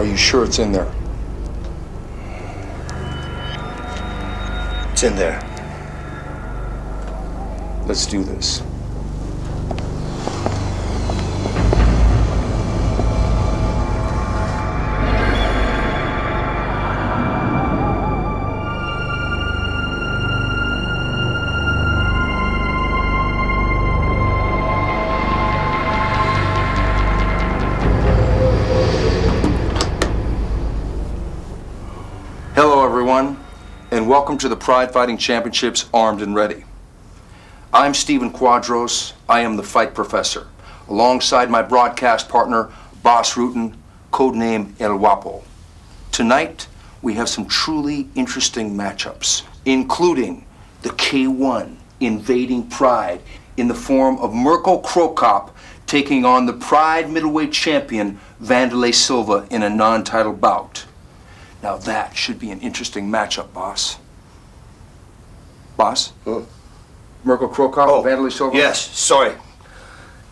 you sure it's in there? It's in there. Let's do this. Hello, everyone, and welcome to the Pride Fighting Championships Armed and Ready. I'm Stephen Quadros. I am the Fight Professor, alongside my broadcast partner, Boss Rutan, codename El Guapo. Tonight, we have some truly interesting matchups, including the K1 invading Pride in the form of Mirko Cro Cop taking on the Pride middleweight champion, Wanderlei Silva, in a non-title bout. Now that should be an interesting matchup, boss. Boss? Mirko Cro Cop, Wanderlei Silva? Yes, sorry.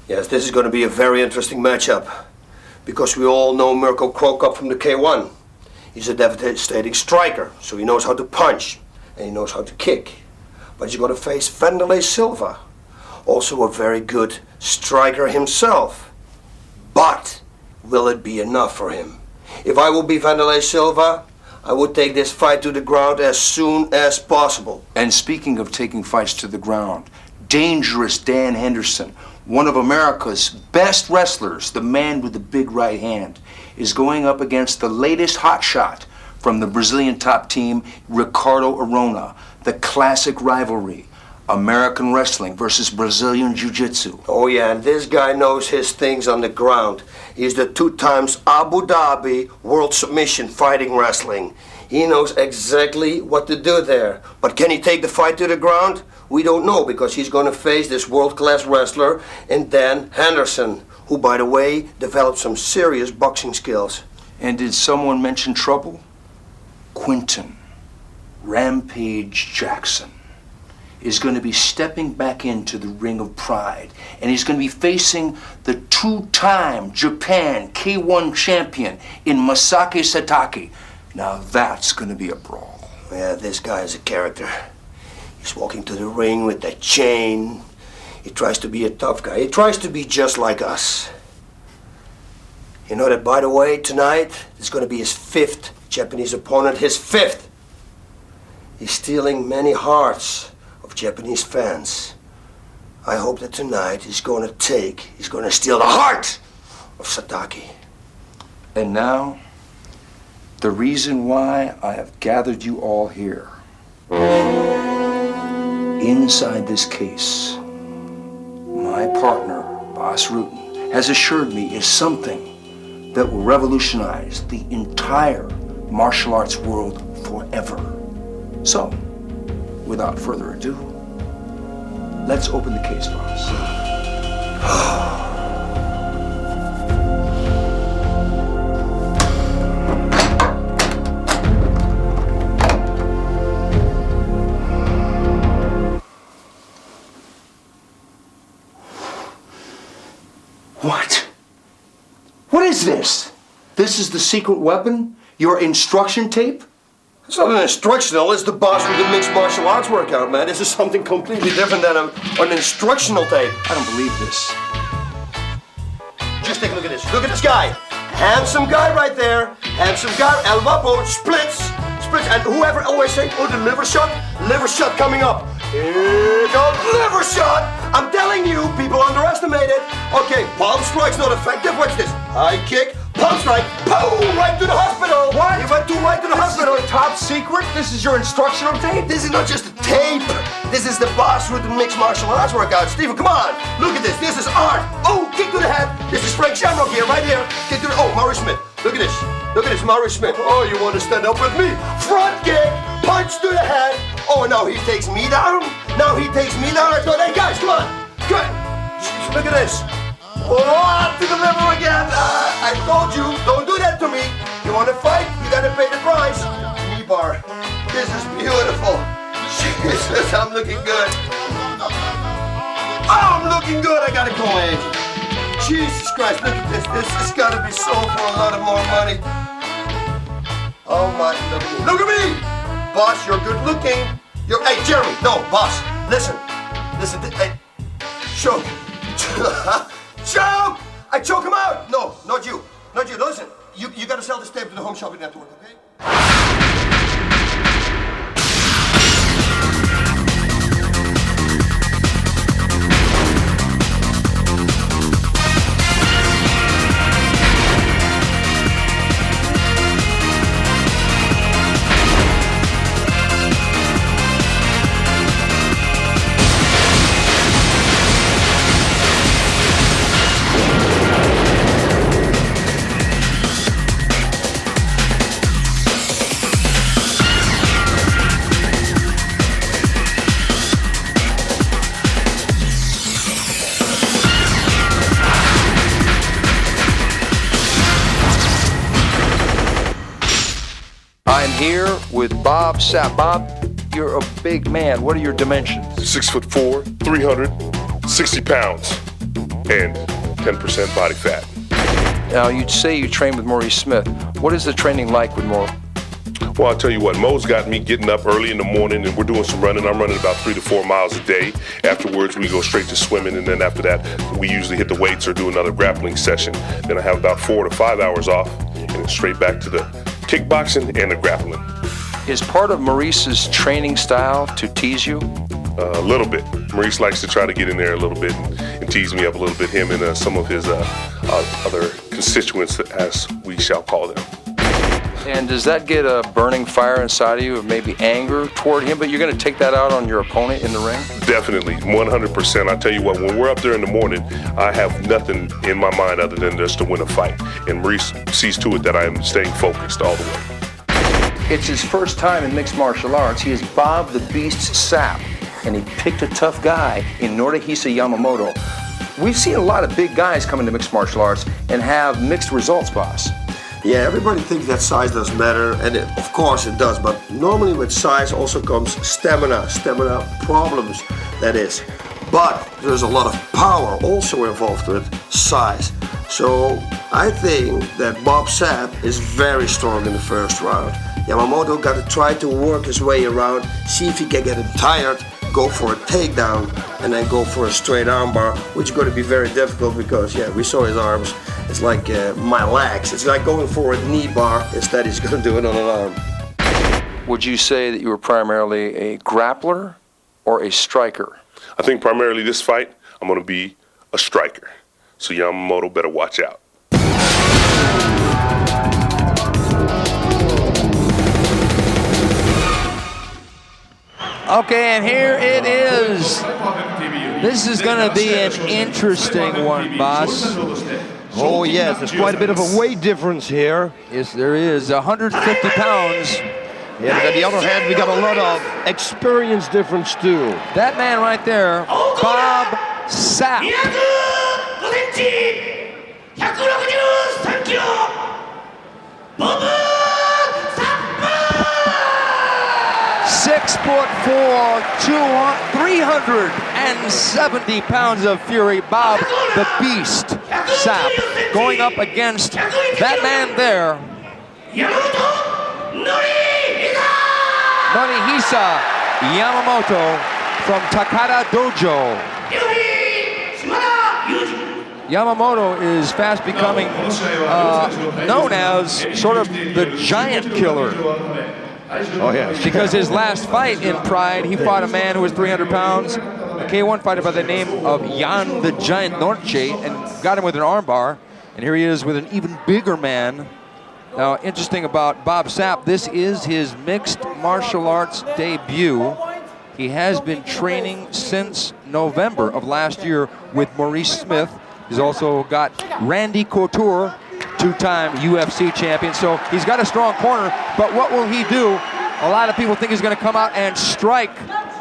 Yes, this is going to be a very interesting matchup. Because we all know Mirko Cro Cop from the K1. He's a devastating striker, so he knows how to punch. And he knows how to kick. But he's going to face Wanderlei Silva. Also a very good striker himself. But will it be enough for him? If I would be Wanderlei Silva, I would take this fight to the ground as soon as possible. And speaking of taking fights to the ground, dangerous Dan Henderson, one of America's best wrestlers, the man with the big right hand, is going up against the latest hotshot from the Brazilian top team, RICARDO ARONA, the classic rivalry, American wrestling versus Brazilian jiu-jitsu. Oh yeah, and this guy knows his things on the ground. He's the 2 times Abu Dhabi World Submission Fighting Wrestling. He knows exactly what to do there. But can he take the fight to the ground? We don't know, because he's going to face this world-class wrestler in Dan Henderson, who, by the way, developed some serious boxing skills. And did someone mention trouble? QUINTON, Rampage Jackson, is going to be stepping back into the ring of Pride, and he's going to be facing the 2-time Japan K1 champion in MASAAKI SATAKE. Now that's going to be a brawl. Yeah, this guy is a character. He's walking to the ring with that chain. He tries to be a tough guy. He tries to be just like us. You know that, by the way, tonight is going to be his 5th Japanese opponent, his 5th. He's stealing many hearts of Japanese fans. I hope that tonight he's going to steal the heart of Satake. And now, the reason why I have gathered you all here. Inside this case, my partner, Boss Rutan, has assured me is something that will revolutionize the entire martial arts world forever. So, without further ado, let's open the case, boss. What? What is this? This is the secret weapon? Your instruction tape? It's not an instructional, it's the boss with the mixed martial arts workout, man. This is something completely different than an instructional tape. I don't believe this. Just take a look at this. Look at this guy. Handsome guy right there. Handsome guy. El Guapo splits. And whoever always say, oh, the liver shot coming up. Here goes liver shot. I'm telling you, people underestimate it. Okay, palm strike's not effective. Watch this. High kick. Palm strike, boom, right to the hospital. What? He went right to the hospital. This is top secret? This is your instructional tape? This is not just a tape. This is the boss with the mixed martial arts workout. Steven, come on. Look at this. This is art. Oh, kick to the head. This is Frank Shamrock here, right here. Kick to the, oh, Maurice Smith. Look at this. Look at this, Maurice Smith. Oh, you want to stand up with me? Front kick, punch to the head. Oh, now he takes me down. Now he takes me down. No, hey, guys, come on. Good. Look at this. Oh, to the liver again. I told you, don't do that to me. You want to fight? You got to pay the price. Knee bar. This is beautiful. Jesus, I'm looking good. Oh, I'm looking good. I got to go, Angie. Jesus Christ, look at this. This has got to be sold for a lot of more money. Oh my, look at me! Boss, you're good looking. Hey, Jeremy, no, boss, listen, hey, choke. Choke! I choke him out! No, not you, listen. You gotta sell this tape to the Home Shopping Network, okay? I'm here with Bob Sapp. Bob, you're a big man. What are your dimensions? 6'4", 360 pounds, and 10% body fat. Now, you'd say you train with Maurice Smith. What is the training like with Mo? Well, I'll tell you what, Mo's got me getting up early in the morning, and we're doing some running. I'm running about 3 to 4 miles a day. Afterwards, we go straight to swimming, and then after that, we usually hit the weights or do another grappling session. Then I have about 4 to 5 hours off, and then straight back to the kickboxing and the grappling. Is part of Maurice's training style to tease you? A little bit. Maurice likes to try to get in there a little bit and tease me up a little bit, him and some of his other constituents, as we shall call them. And does that get a burning fire inside of you of maybe anger toward him, but you're going to take that out on your opponent in the ring? Definitely, 100%. I tell you what, when we're up there in the morning, I have nothing in my mind other than just to win a fight. And Maurice sees to it that I am staying focused all the way. It's his first time in mixed martial arts. He is Bob the Beast Sapp, and he picked a tough guy in NORIHISA Yamamoto. We've seen a lot of big guys come into mixed martial arts and have mixed results, boss. Yeah, everybody thinks that size doesn't matter, and of course it does, but normally with size also comes stamina problems, that is. But there's a lot of power also involved with size. So I think that Bob Sapp is very strong in the first round. Yamamoto got to try to work his way around, see if he can get him tired, go for a takedown, and then go for a straight armbar, which is going to be very difficult because, yeah, we saw his arms. It's like my legs. It's like going for a knee bar. Instead, he's going to do it on an arm. Would you say that you were primarily a grappler or a striker? I think primarily this fight, I'm going to be a striker. So Yamamoto better watch out. Okay, and here it is. This is going to be an interesting one, boss. Oh yes, there's quite a bit of a weight difference here. Yes, there is. 150 pounds. Yeah, but on the other hand, we got a lot of experience difference too. That man right there, Bob Sapp. 6'4", 370 pounds of fury. Bob the Beast Sapp going up against that man there. NORIHISA Yamamoto from Takada Dojo. Yamamoto is fast becoming known as sort of the giant killer. Oh yeah, Because his last fight in Pride, he fought a man who was 300 pounds, a K1 fighter by the name of Jan the Giant Norche, and got him with an armbar. And here he is with an even bigger man. Now, interesting about Bob Sapp, this is his mixed martial arts debut. He has been training since November of last year with Maurice Smith. He's also got Randy Couture, two-time UFC champion, so he's got a strong corner, but what will he do? A lot of people think he's going to come out and strike,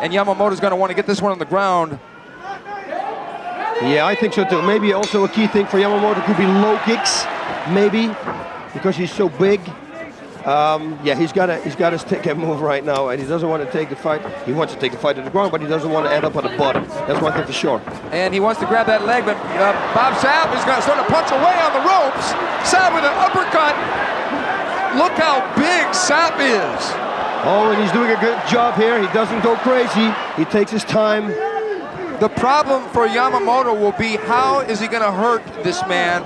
and Yamamoto's going to want to get this one on the ground. yeah, I think so too. Maybe also a key thing for Yamamoto could be low kicks, maybe, because he's so big. Yeah, he's got to stick and move right now, and he doesn't want to take the fight. He wants to take the fight to the ground, but he doesn't want to end up on the bottom. That's one thing for sure. And he wants to grab that leg, but Bob Sapp is going to sort of punch away on the ropes. Sapp with an uppercut. Look how big SAPP is. Oh, and he's doing a good job here. He doesn't go crazy. He takes his time. The problem for Yamamoto will be, how is he going to hurt this man?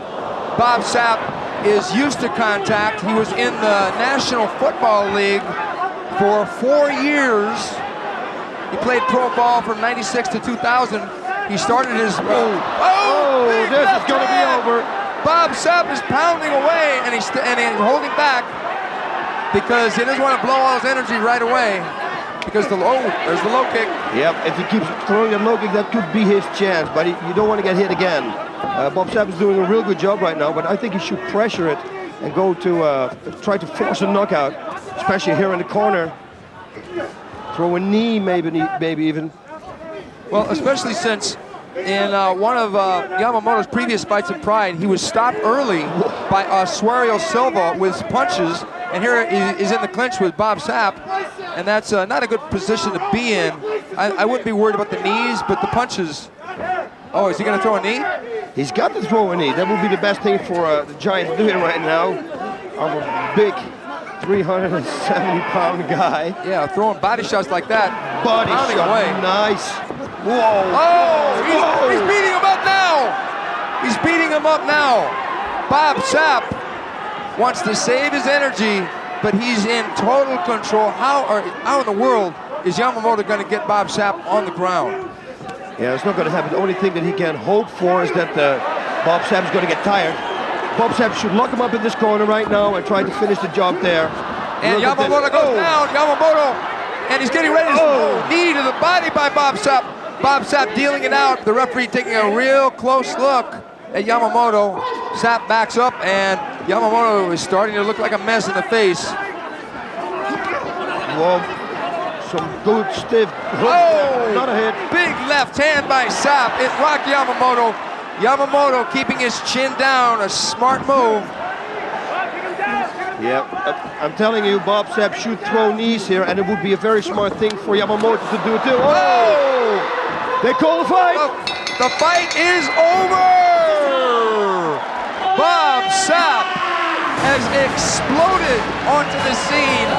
Bob Sapp is used to contact. He was in the National Football League for 4 years. He played pro ball from 96 to 2000. He started his... This is going to be over. Bob Sapp is pounding away, and he's holding back because he doesn't want to blow all his energy right away. Because there's the low kick. Yep, if he keeps throwing that low kick, that could be his chance, but you don't want to get hit again. Bob Sapp is doing a real good job right now, but I think he should pressure it and go to try to force a knockout, especially here in the corner. Throw a knee, maybe even. Well, especially since in one of Yamamoto's previous fights in Pride, he was stopped early by Suario Silva with punches, and here he's in the clinch with Bob Sapp, and that's not a good position to be in. I wouldn't be worried about the knees, but the punches. Oh, is he going to throw a knee? He's got to throw a knee. That would be the best thing for the Giant to do right now. Our big 370-pound guy. Yeah, throwing body shots like that. Body shot, away. Nice. Whoa. Oh, he's beating him up now. He's beating him up now. Bob Sapp wants to save his energy, but he's in total control. How in the world is Yamamoto going to get Bob Sapp on the ground? Yeah, it's not going to happen. The only thing that he can hope for is that Bob Sapp is going to get tired. Bob Sapp should lock him up in this corner right now and try to finish the job there. And Yamamoto goes down. Yamamoto, and he's getting ready to knee to the body by Bob Sapp. Bob Sapp dealing it out. The referee taking a real close look at Yamamoto. Sapp backs up, and Yamamoto is starting to look like a mess in the face. Whoa. Some good stiff hook. Oh, not a hit. Big left hand by Sapp. It rocked Yamamoto. Yamamoto keeping his chin down, a smart move. Yeah, I'm telling you, Bob Sapp should throw knees here, and it would be a very smart thing for Yamamoto to do too. Oh! They call the fight. The fight is over. Bob Sapp has exploded onto the scene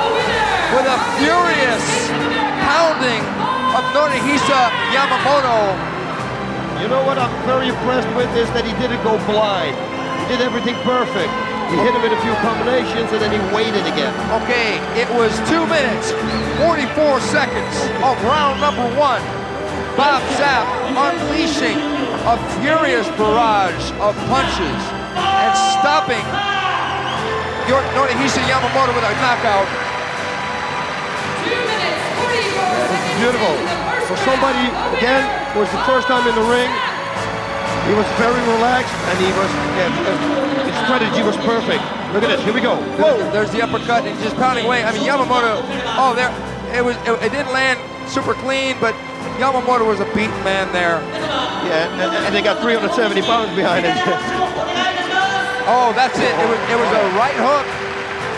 with a furious pounding of NORIHISA Yamamoto. You know what I'm very impressed with is that he didn't go blind. He did everything perfect. He hit him with a few combinations and then he waited again. Okay, it was 2 minutes, 44 seconds of round number 1. Bob Sapp unleashing a furious barrage of punches and stopping NORIHISA Yamamoto with a knockout. 2 minutes, 44 seconds. Beautiful. For somebody, again, who was the first time in the ring, he was very relaxed and his strategy was perfect. Look at this, here we go. Whoa, there's the uppercut and just pounding away. I mean, Yamamoto, it didn't land super clean, but Yamamoto was a beaten man there. Yeah, and they got 370 pounds behind it. Oh, that's it. It was a right hook,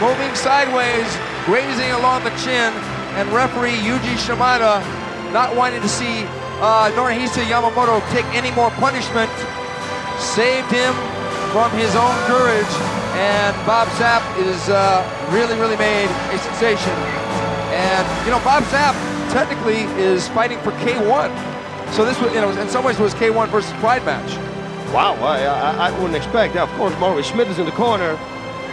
moving sideways, grazing along the chin, and referee Yuji Shimada not wanting to see NORIHISA Yamamoto take any more punishment, saved him from his own courage, and Bob Sapp is really made a sensation. And you know, Bob Sapp technically is fighting for K1, so this was, in some ways, was K1 versus Pride match. Wow, I wouldn't expect. Now, of course, Maurice Smith is in the corner,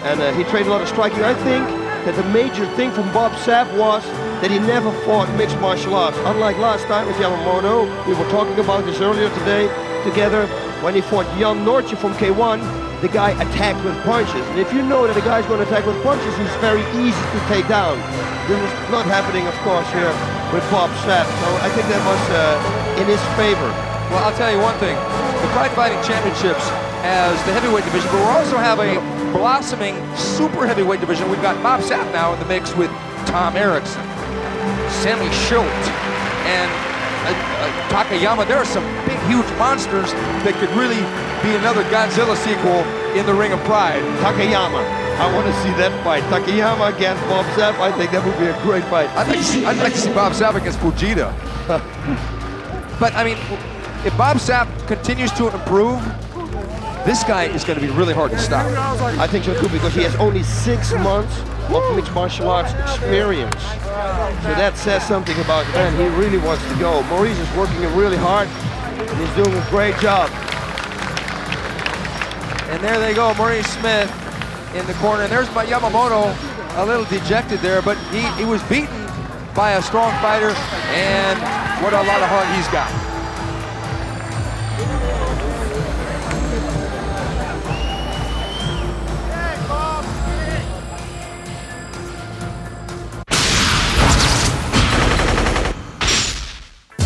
and he trained a lot of striking. I think that the major thing from Bob Sapp was that he never fought mixed martial arts. Unlike last time with Yamamoto, we were talking about this earlier today together, when he fought Jan Noortje from K1, the guy attacked with punches. And if you know that a guy's going to attack with punches, he's very easy to take down. This was not happening, of course, here with Bob Sapp. So I think that was in his favor. Well, I'll tell you one thing. The Pride Fighting Championships has the heavyweight division, but we also have a blossoming super heavyweight division. We've got Bob Sapp now in the mix with Tom Erickson, Sammy Schultz, and Takayama. There are some big, huge monsters that could really be another Godzilla sequel in the Ring of Pride. Takayama. I want to see that fight. Takayama against Bob Sapp. I think that would be a great fight. I'd like to see Bob Sapp against Fujita. But I mean, if Bob Sapp continues to improve, this guy is going to be really hard to stop. I think so too, because he has only 6 months of mixed martial arts experience. So that says something about the man. He really wants to go. Maurice is working really hard, and he's doing a great job. And there they go, Maurice Smith in the corner. And there's Yamamoto, a little dejected there, but he was beaten by a strong fighter, and what a lot of heart he's got.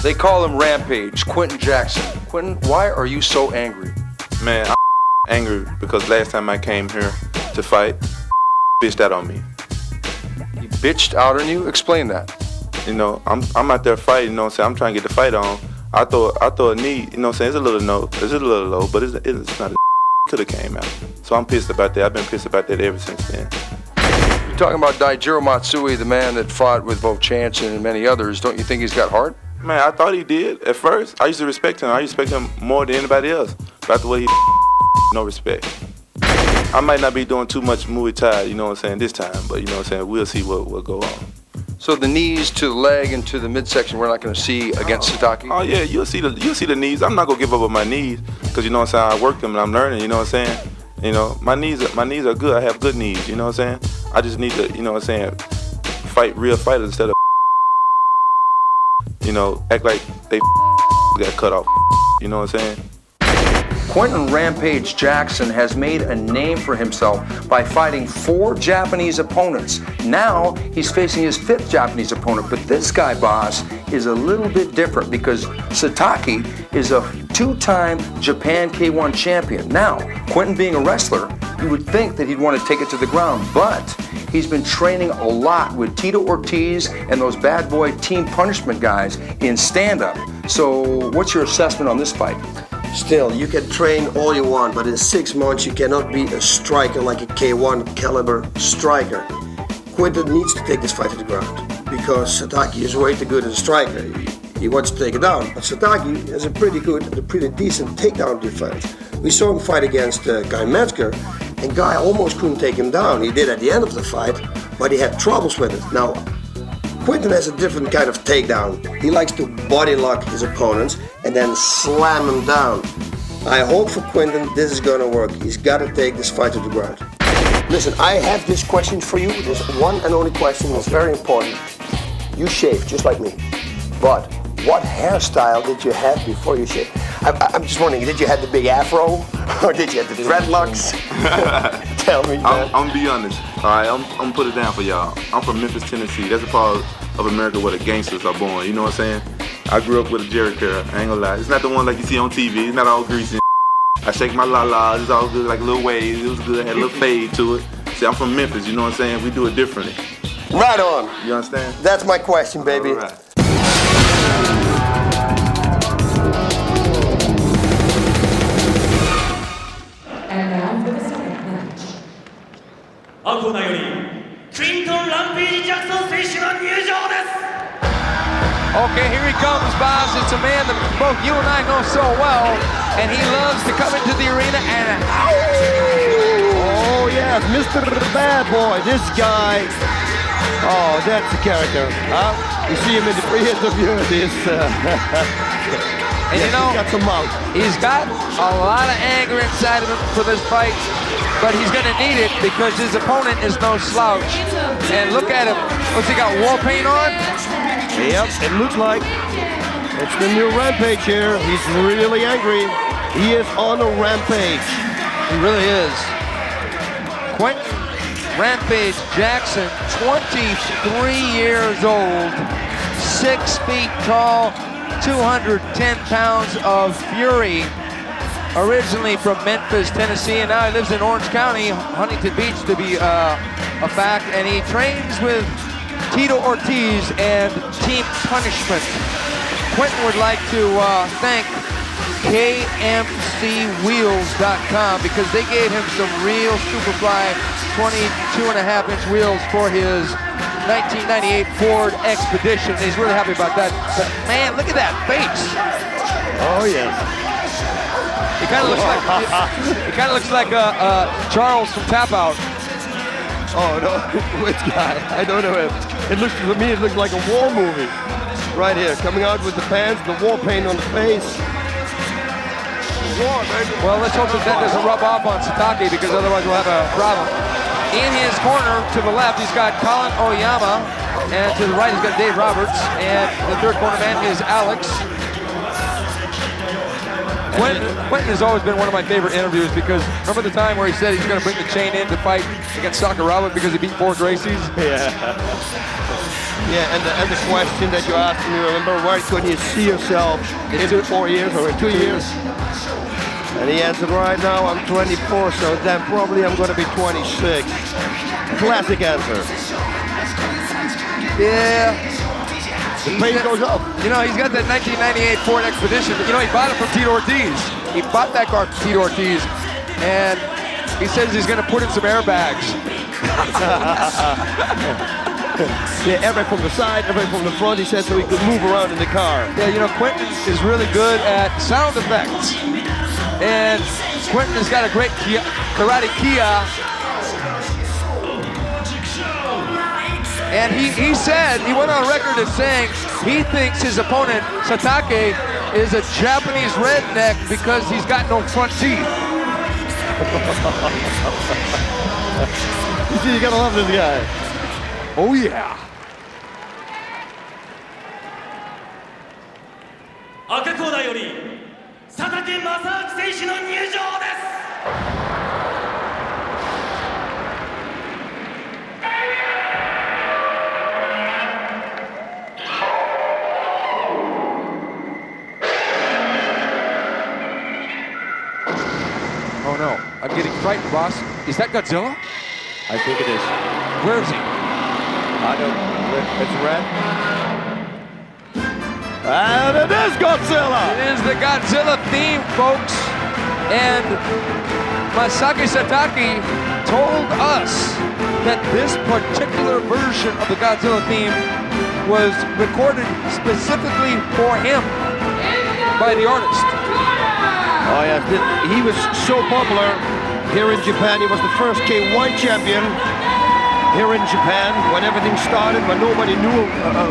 They call him Rampage, Quinton Jackson. Quinton, why are you so angry? Man, I'm angry because last time I came here to fight, bitched out on me. He bitched out on you? Explain that. You know, I'm out there fighting, you know what I'm saying? I'm trying to get the fight on. I throw a knee, you know what I'm saying? It's a little low, but it's not a could have came out. So I'm pissed about that. I've been pissed about that ever since then. You're talking about Daijiro Matsui, the man that fought with both Chance and many others. Don't you think he's got heart? Man, I thought he did at first. I used to respect him. I used to respect him more than anybody else. About the way he no respect. I might not be doing too much Muay Thai, you know what I'm saying, this time, but you know what I'm saying, we'll see what go on. So the knees to the leg and to the midsection we're not going to see against Satake? Oh yeah, you'll see the knees. I'm not gonna give up on my knees because you know what I'm saying, I work them and I'm learning, you know what I'm saying? You know, my knees are good. I have good knees, you know what I'm saying? I just need to, you know what I'm saying, fight real fighters instead of you know, act like they got cut off, you know what I'm saying? Quinton Rampage Jackson has made a name for himself by fighting 4 Japanese opponents. Now he's facing his 5th Japanese opponent, but this guy, boss, is a little bit different because Satake is a 2-time Japan K1 champion. Now, Quinton being a wrestler, you would think that he'd want to take it to the ground, but he's been training a lot with Tito Ortiz and those bad boy team punishment guys in stand-up. So what's your assessment on this fight? Still, you can train all you want, but in 6 months you cannot be a striker like a K1 caliber striker. Quinton needs to take this fight to the ground because Satake is way too good as a striker. He wants to take it down, but Satake has a pretty decent takedown defense. We saw him fight against Guy Metzger, and Guy almost couldn't take him down. He did at the end of the fight, but he had troubles with it. Now, Quinton has a different kind of takedown. He likes to body lock his opponents and then slam them down. I hope for Quinton this is gonna work. He's gotta take this fight to the ground. Listen, I have this question for you. There's one and only question that's very important. You shaved just like me, but what hairstyle did you have before you shaved? I'm just wondering, did you have the big afro or did you have the dreadlocks? Tell me, man. I'm gonna be honest. All right, I'm gonna put it down for y'all. I'm from Memphis, Tennessee. That's a part of America where the gangsters are born. You know what I'm saying? I grew up with a Jerry curl. I ain't gonna lie. It's not the one like you see on TV. It's not all greasy. I shake my la-la. It's all good, like little waves. It was good. Had a little fade to it. See, I'm from Memphis. You know what I'm saying? We do it differently. Right on. You understand? That's my question, baby. All right. And now for the second match. アコナよりクイントン・ランページ・ジャクソン選手が入場です。 Okay, here he comes, boss. It's a man that both you and I know so well, and he loves to come into the arena and Oh yes, Mr. Bad Boy, this guy. Oh, that's a character. Huh? You see him in the pre-interview. And yes, you know, he's got some mouth. he's got a lot of anger inside of him for this fight, but he's going to need it because his opponent is no slouch. And look at him. What's he got, war paint on? Yep, it looks like it's the new Rampage here. He's really angry. He is on a rampage. He really is. Quinton Rampage Jackson, 23 years old, 6 feet tall, 210 pounds of fury. Originally from Memphis, Tennessee, and now he lives in Orange County, Huntington Beach to be a fact, and he trains with Tito Ortiz and Team Punishment. Quinton would like to thank KMCWheels.com because they gave him some real Superfly 22.5-inch wheels for his 1998 Ford Expedition. He's really happy about that. But man, look at that face. Oh yes. He kind of looks like Charles from Tap Out. Oh no, which guy? I don't know him. It looks to me, it looks like a war movie. Right here, coming out with the pants, the war paint on the face. War, baby. Well, let's hope that doesn't rub off on SATAKE, because otherwise we'll have a problem. In his corner to the left, he's got Colin Oyama, and to the right, he's got Dave Roberts, and the third corner man is Alex. Quentin has always been one of my favorite interviews, because remember the time where he said he's going to bring the chain in to fight against Sakuraba because he beat 4 Gracies? Yeah. Yeah, and the question that you asked me, remember, where could you see yourself in 4 years or in 2 years? And he answered, right now I'm 24, so then probably I'm going to be 26. Classic answer. Yeah. The pace goes up. You know, he's got that 1998 Ford Expedition. You know, he bought it from Tito Ortiz. He bought that car from Tito Ortiz, and he says he's going to put in some airbags. Yeah, everything from the side, everything from the front, he said, so he could move around in the car. Yeah, you know, Quentin is really good at sound effects. And Quentin has got a great karate Kia. And he said, he went on record as saying he thinks his opponent, SATAKE, is a Japanese redneck because he's got no front teeth. You see, you gotta love this guy. Oh yeah. 赤コーナーより佐竹正明選手の入場です。 Oh no, I'm getting frightened, boss. Is that Godzilla? I think it is. Where is he? I don't know. It's red. And it is Godzilla! It is the Godzilla theme, folks. And Masaki Satake told us that this particular version of the Godzilla theme was recorded specifically for him by the artist. Oh yes, he was so popular here in Japan. He was the first K1 champion here in Japan when everything started, when nobody knew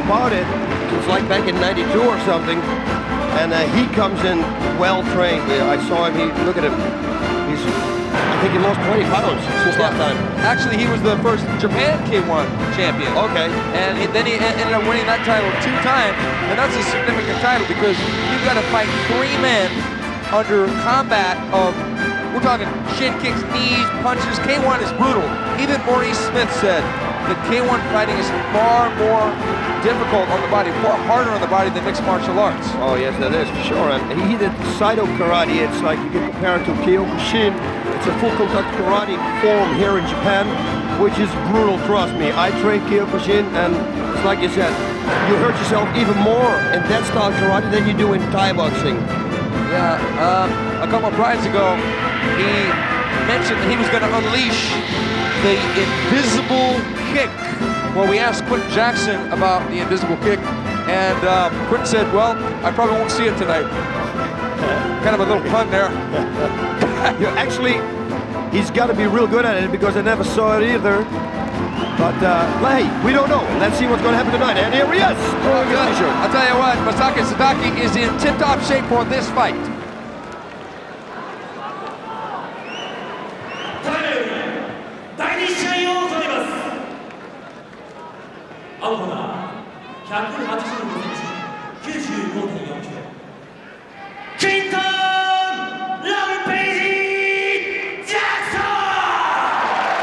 about it. It was like back in '92 or something. And he comes in well trained. I saw him, look at him. I think he lost 20 pounds since that time. Actually, he was the first Japan K1 champion. Okay. And then he ended up winning that title 2 times. And that's a significant title because you've got to fight 3 men under combat of, we're talking shin kicks, knees, punches. K1 is brutal. Even Maurice Smith said that K1 fighting is far more difficult on the body, far harder on the body than mixed martial arts. Oh yes, that is for sure. And he did Saido karate. It's like you can compare it to Kyokushin. It's a full contact karate form here in Japan, which is brutal, trust me. I trained Kyokushin, and it's like you said, you hurt yourself even more in that style karate than you do in Thai boxing. Yeah, a couple of prides ago, he mentioned that he was going to unleash the invisible kick. Well, we asked Quentin Jackson about the invisible kick, and Quentin said, well, I probably won't see it tonight. Kind of a little pun there. Actually, he's got to be real good at it because I never saw it either. But, hey, we don't know. Let's see what's going to happen tonight. And here he is. I'll tell you what, Masaki Satake is in tip-top shape for this fight.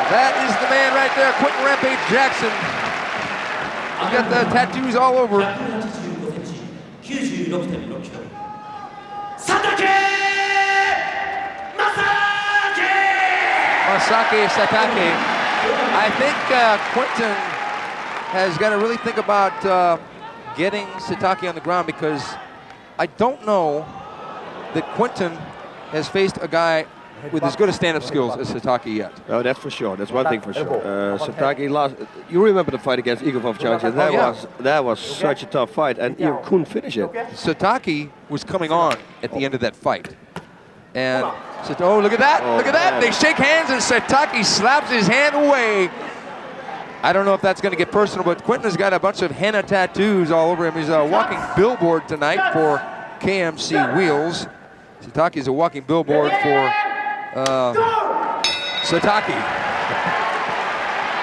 That is the man right there, Quentin Rampage Jackson. He's got the tattoos all over. Masaki Satake. I think Quentin has got to really think about getting Satake on the ground because I don't know that Quentin has faced a guy with as good a stand-up skills as Satake yet. Oh, that's for sure. That's one thing for sure. Satake lost. You remember the fight against Igor Vovchanski? That was such a tough fight, and you couldn't finish it. Satake was coming on at the end of that fight, And oh, look at that, look at that. They shake hands and Satake slaps his hand away. I don't know if that's going to get personal, but Quinton's got a bunch of henna tattoos all over him. He's a walking billboard tonight for KMC Wheels. Satake's a walking billboard for Satake.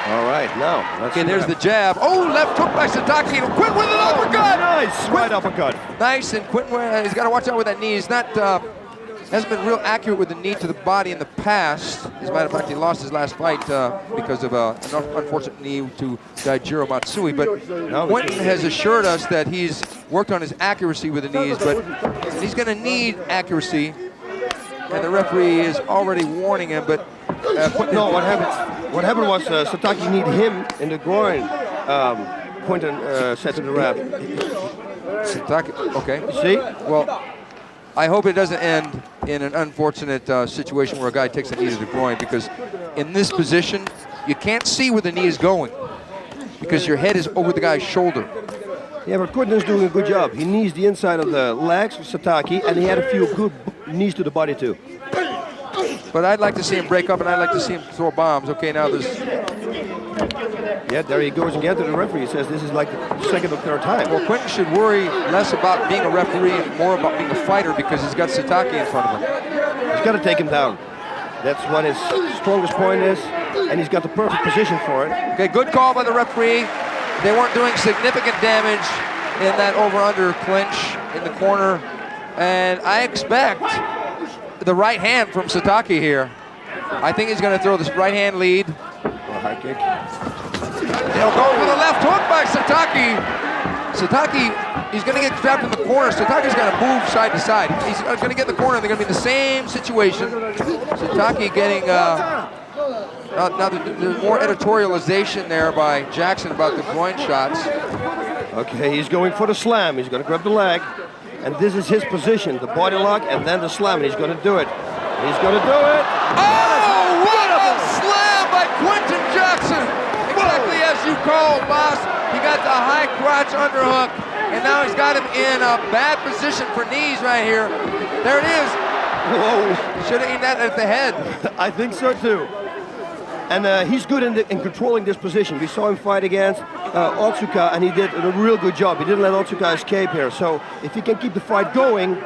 All right, now. Okay, there's the jab. Oh, left hook by Satake. Quinton with an uppercut. Nice, right uppercut. Nice, and Quinton, he's got to watch out with that knee. He's not, hasn't been real accurate with the knee to the body in the past. As a matter of fact, he lost his last fight because of an unfortunate knee to Daijiro Matsui. But Quinton has assured us that he's worked on his accuracy with the knees, but he's going to need accuracy. And the referee is already warning him, but no, what happened was Satake kneed him in the groin. Quinton said to the ref. Satake, okay. See? Well, I hope it doesn't end in an unfortunate situation where a guy takes a knee to the groin, because in this position, you can't see where the knee is going because your head is over the guy's shoulder. Yeah, but Quinton's doing a good job. He knees the inside of the legs of Satake, and he had a few good knees to the body too. But I'd like to see him break up, and I'd like to see him throw bombs. Okay, now there's... Yeah, there he goes again to the referee. He says this is like the second or third time. Well, Quinton should worry less about being a referee and more about being a fighter, because he's got Satake in front of him. He's got to take him down. That's what his strongest point is, and he's got the perfect position for it. Okay, good call by the referee. They weren't doing significant damage in that over-under clinch in the corner. And I expect the right hand from Satake here. I think he's going to throw this right hand lead. High kick. They'll go for the left hook by Satake. Satake, he's going to get trapped in the corner. Satake's going to move side to side. He's going to get in the corner. They're going to be in the same situation. Satake getting... now there's more editorialization there by Jackson about the groin shots. Okay, he's going for the slam. He's going to grab the leg. And this is his position, the body lock and then the slam. And he's going to do it. He's going to do it. Oh, what a slam by Quinton Jackson. Exactly as you called, boss. He got the high crotch underhook. And now he's got him in a bad position for knees right here. There it is. Whoa. Should have eaten that at the head. I think so too. And he's good in controlling this position. We saw him fight against Otsuka, and he did a real good job. He didn't let Otsuka escape here. So if he can keep the fight going,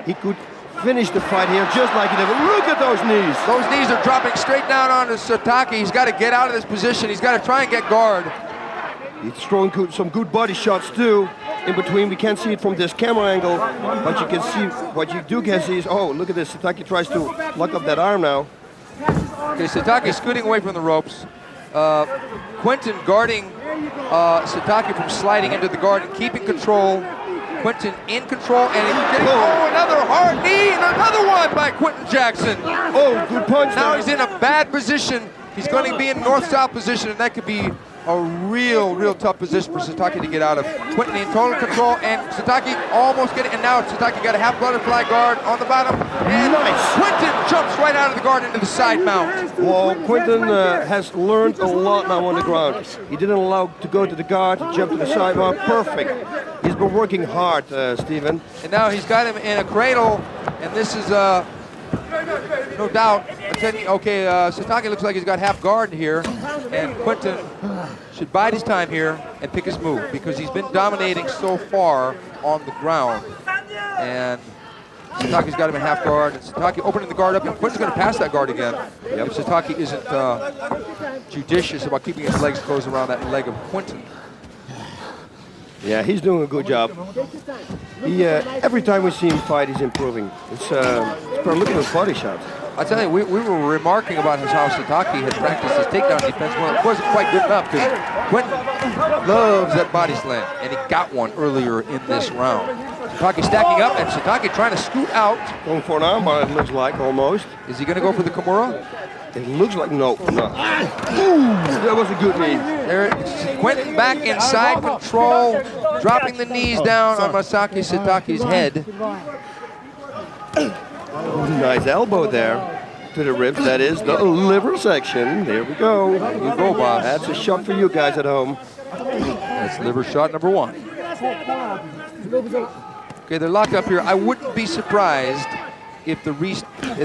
he could finish the fight here just like he did. Look at those knees. Those knees are dropping straight down onto Satake. He's got to get out of this position. He's got to try and get guard. He's throwing some good body shots too. In between, we can't see it from this camera angle, but you can see, what you do can see is, oh, look at this. Satake tries to lock up that arm now. Okay, Satake scooting away from the ropes. Quinton guarding Satake from sliding into the guard and keeping control. Quinton in control, and he's getting another hard knee, and another one by Quinton Jackson. Oh, good punch. Now he's in a bad position. He's going to be in north-south position, and that could be a real tough position for Satake to get out of. Quinton in total control, and Satake almost getting, and now Satake got a half butterfly guard on the bottom, and nice. Quinton jumps right out of the guard into the side mount. Well, Quinton has learned a lot now on the ground. He didn't allow to go to the guard, he jumped to the side mount, perfect. He's been working hard, Steven. And now he's got him in a cradle, and this is no doubt. Okay, Satake looks like he's got half guard here, and Quinton should bide his time here and pick his move, because he's been dominating so far on the ground. And Satake's got him in half guard, and Satake opening the guard up, and Quinton's going to pass that guard again. If Satake isn't judicious about keeping his legs closed around that leg of Quinton. Yeah, he's doing a good job. He, every time we see him fight, he's improving. It's look at his body shots. I tell you, we were remarking about how Satake had practiced his takedown defense. Well, it wasn't quite good enough, because Quinton loves that body slam, and he got one earlier in this round. Satake stacking up, and Satake trying to scoot out. Going for an armbar, it looks like, almost. Is he going to go for the Kimura? It looks like no. Ooh, that was a good knee. There, Quinton back inside control, dropping the knees down on Masaaki Satake's head. Nice elbow there to the ribs. That is the liver section. There we go. There you go, boss. That's a shot for you guys at home. That's liver shot number 1. Okay, they're locked up here. I wouldn't be surprised if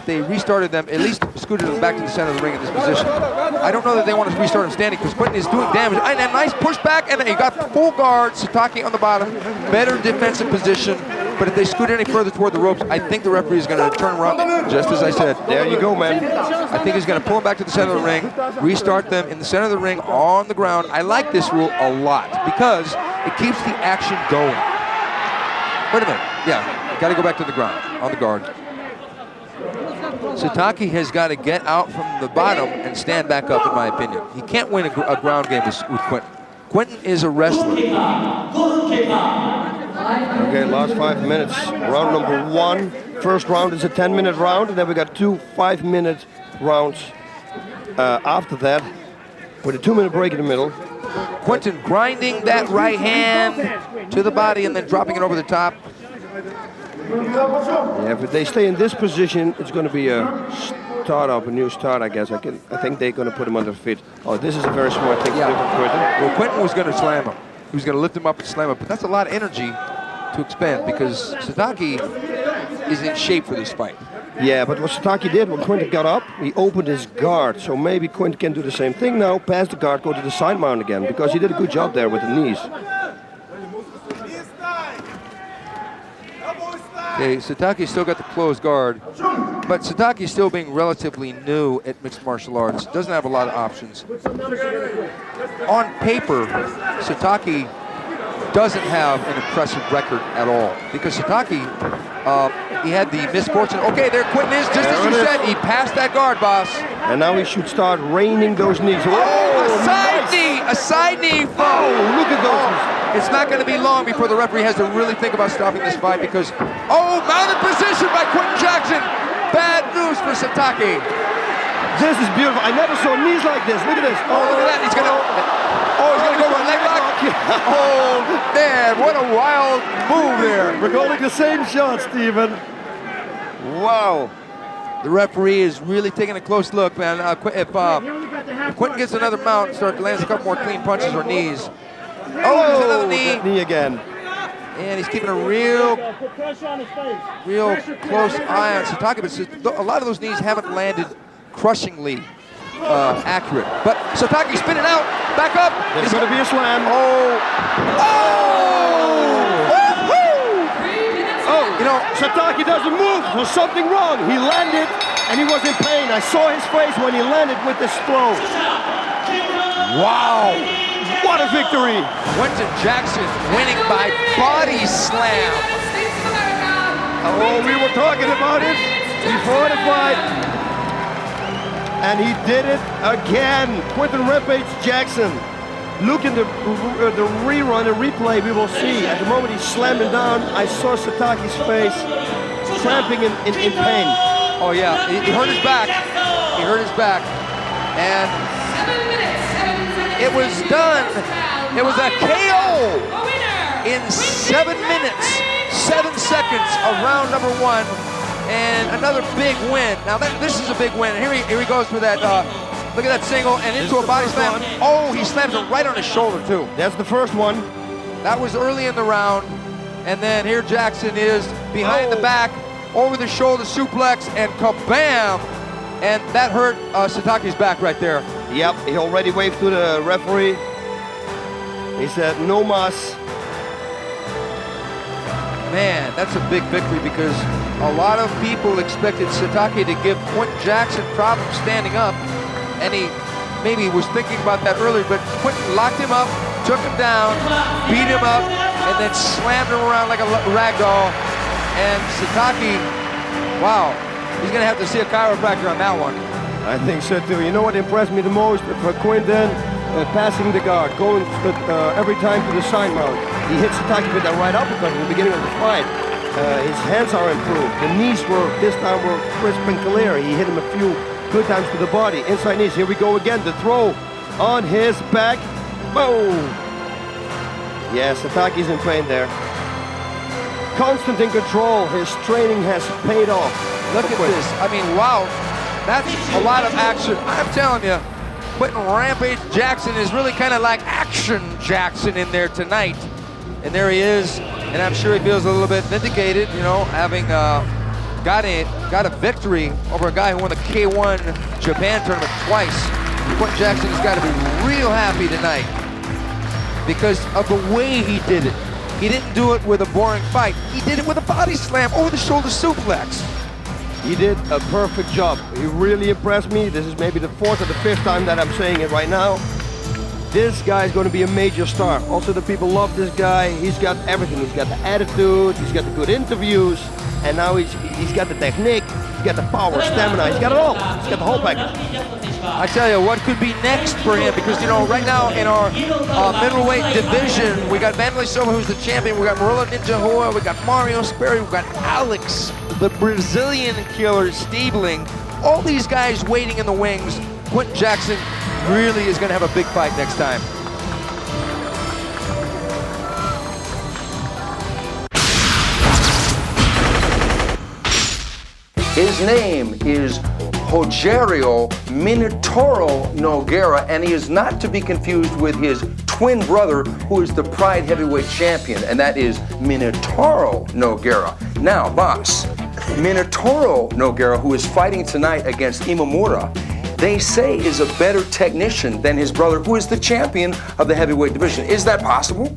they restarted them, at least scooted them back to the center of the ring in this position. I don't know that they want to restart him standing because Quinton is doing damage. And a nice pushback, and he got full guard. Satake on the bottom, better defensive position. But if they scoot any further toward the ropes, I think the referee is going to turn around, just as I said. There you go, man. I think he's going to pull them back to the center of the ring, restart them in the center of the ring on the ground. I like this rule a lot because it keeps the action going. Wait a minute. Yeah, got to go back to the ground, on the guard. Satake has got to get out from the bottom and stand back up, in my opinion. He can't win a ground game with Quinton. Quinton is a wrestler. Okay, last 5 minutes. Round number 1. First round is a 10-minute round, and then we got 2 5-minute rounds after that, with a 2-minute break in the middle. Quinton grinding that right hand to the body and then dropping it over the top. Yeah, if they stay in this position, it's going to be a start-up, a new start, I guess. I think they're going to put him under feet. Oh, this is a very smart thing to do for Quinton. Well, Quinton was going to slam him. He was going to lift him up and slam him, but that's a lot of energy to expend because Satake is in shape for this fight. Yeah, but what Satake did when Quinton got up, he opened his guard. So maybe Quinton can do the same thing now, pass the guard, go to the side mount again, because he did a good job there with the knees. Okay, Satake still got the closed guard, but Satake still being relatively new at mixed martial arts, doesn't have a lot of options. On paper, Satake doesn't have an impressive record at all because Satake, he had the misfortune. Okay, there Quinton is, just as you said, he passed that guard, boss. And now he should start raining those knees. Oh, a side knee from. Oh, look at those. It's not going to be long before the referee has to really think about stopping this fight because, mounted position by Quinton Jackson. Bad news for Satake. This is beautiful. I never saw knees like this. Look at this. Oh, look at that. He's going to go for a leg lock. Oh, man, what a wild move there. We're calling the same shot, Steven. Wow. The referee is really taking a close look, man. If Quinton gets another mount and lands a couple more clean punches or knees. Oh, there's another knee. That knee again. And he's keeping a real close eye on Satake, but a lot of those knees haven't landed crushingly accurate. But Satake spinning out, back up. There's going to be a slam. You know, Satake doesn't move. There's something wrong. He landed, and he was in pain. I saw his face when he landed with this throw. Wow. What a victory! Quinton Jackson winning by body slam. Oh, we were talking about it before the fight. And he did it again. Quinton Rampage Jackson. Look in the rerun and replay, we will see. At the moment he slammed it down, I saw Satake's face cramping in pain. Oh yeah, he hurt his back. He hurt his back. And it was done. It was a KO in 7 minutes, 7 seconds of round number 1, and another big win. Now this is a big win. Here he goes for that. Look at that single and into a body slam. Oh, he slams it right on his shoulder too. That's the first one. That was early in the round, and then here Jackson is behind the back, over the shoulder suplex, and kabam! And that hurt Satake's back right there. Yep, he already waved to the referee. He said, no mas. Man, that's a big victory because a lot of people expected Satake to give Quinton Jackson problems standing up, and he maybe was thinking about that earlier, but Quinton locked him up, took him down, beat him up, and then slammed him around like a rag doll. And Satake, wow, he's going to have to see a chiropractor on that one. I think so too. You know what impressed me the most for Quinton? Passing the guard, going every time to the side mount. He hit Satake with that right uppercut at the beginning of the fight. His hands are improved. The knees this time were crisp and clear. He hit him a few good times to the body. Inside knees, here we go again. The throw on his back. Boom! Yeah, Satake's in pain there. Constant in control. His training has paid off. Look at this. I mean, wow. That's a lot of action. I'm telling you, Quinton Rampage Jackson is really kind of like Action Jackson in there tonight. And there he is. And I'm sure he feels a little bit vindicated, you know, having got a victory over a guy who won the K1 Japan tournament twice. Quinton Jackson has got to be real happy tonight because of the way he did it. He didn't do it with a boring fight. He did it with a body slam, over the shoulder suplex. He did a perfect job. He really impressed me. This is maybe the 4th or the 5th time that I'm saying it right now. This guy is going to be a major star. Also, the people love this guy. He's got everything. He's got the attitude, he's got the good interviews, and now he's got the technique, he's got the power, stamina, he's got it all. He's got the whole package. I tell you, what could be next for him? Because, you know, right now in our middleweight division, we got Vanderlei Silva, who's the champion. We got MURILO Ninja Hoa. We got Mario SPERRY. We got Alex, the Brazilian killer, Stiebling. All these guys waiting in the wings. Quinton Jackson really is going to have a big fight next time. His name is Rogerio Minotauro Nogueira, and he is not to be confused with his twin brother, who is the Pride Heavyweight Champion, and that is Minotauro Nogueira. Now, boss, Minotauro Nogueira, who is fighting tonight against IMAMURA, they say is a better technician than his brother, who is the champion of the heavyweight division. Is that possible?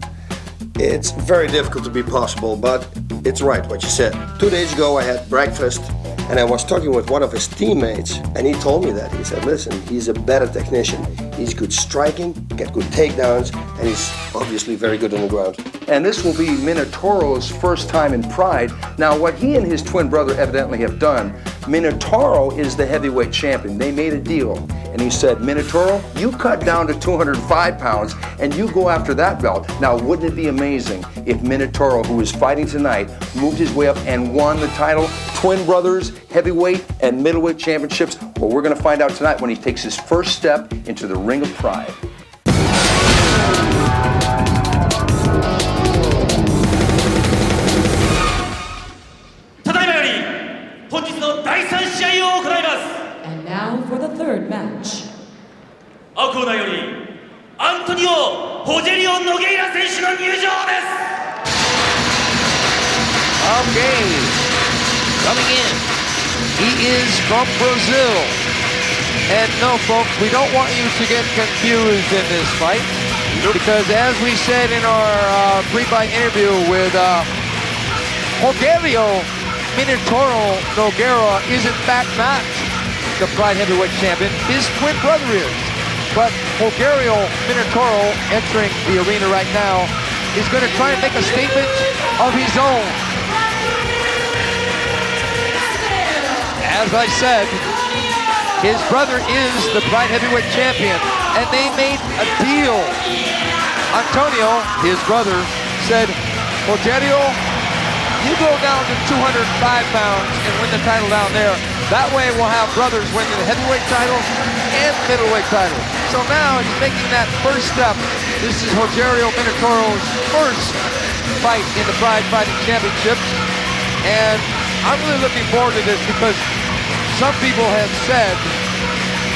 It's very difficult to be possible, but it's right what you said. 2 days ago I had breakfast and I was talking with one of his teammates and he told me that. He said, listen, he's a better technician. He's good striking, get good takedowns, and he's obviously very good on the ground. And this will be Minotauro's first time in Pride. Now, what he and his twin brother evidently have done, Minotauro is the heavyweight champion. They made a deal, and he said, Minotauro, you cut down to 205 pounds, and you go after that belt. Now, wouldn't it be amazing if Minotauro, who is fighting tonight, moved his way up and won the title? Twin brothers, heavyweight and middleweight championships. Well, we're going to find out tonight when he takes his first step into the ring of Pride. ただいまより本日の第3試合を行います。 And now for the third match. 青コーナーよりアントニオ・ホジェリオ・ノゲイラ選手の入場です。 Okay, coming in, he is from Brazil. And no, folks, we don't want you to get confused in this fight, because as we said in our pre-fight interview with Rogerio Minotauro Nogueira is in fact not the Pride Heavyweight Champion. His twin brother is. But Rogerio Minotauro, entering the arena right now, is going to try and make a statement of his own. As I said, his brother is the Pride Heavyweight Champion, and they made a deal. Antonio, his brother, said, Rogerio, you go down to 205 pounds and win the title down there. That way we'll have brothers win the heavyweight title and middleweight title. So now he's making that first step. This is Rogerio Minotauro's first fight in the Pride Fighting Championships. And I'm really looking forward to this because some people have said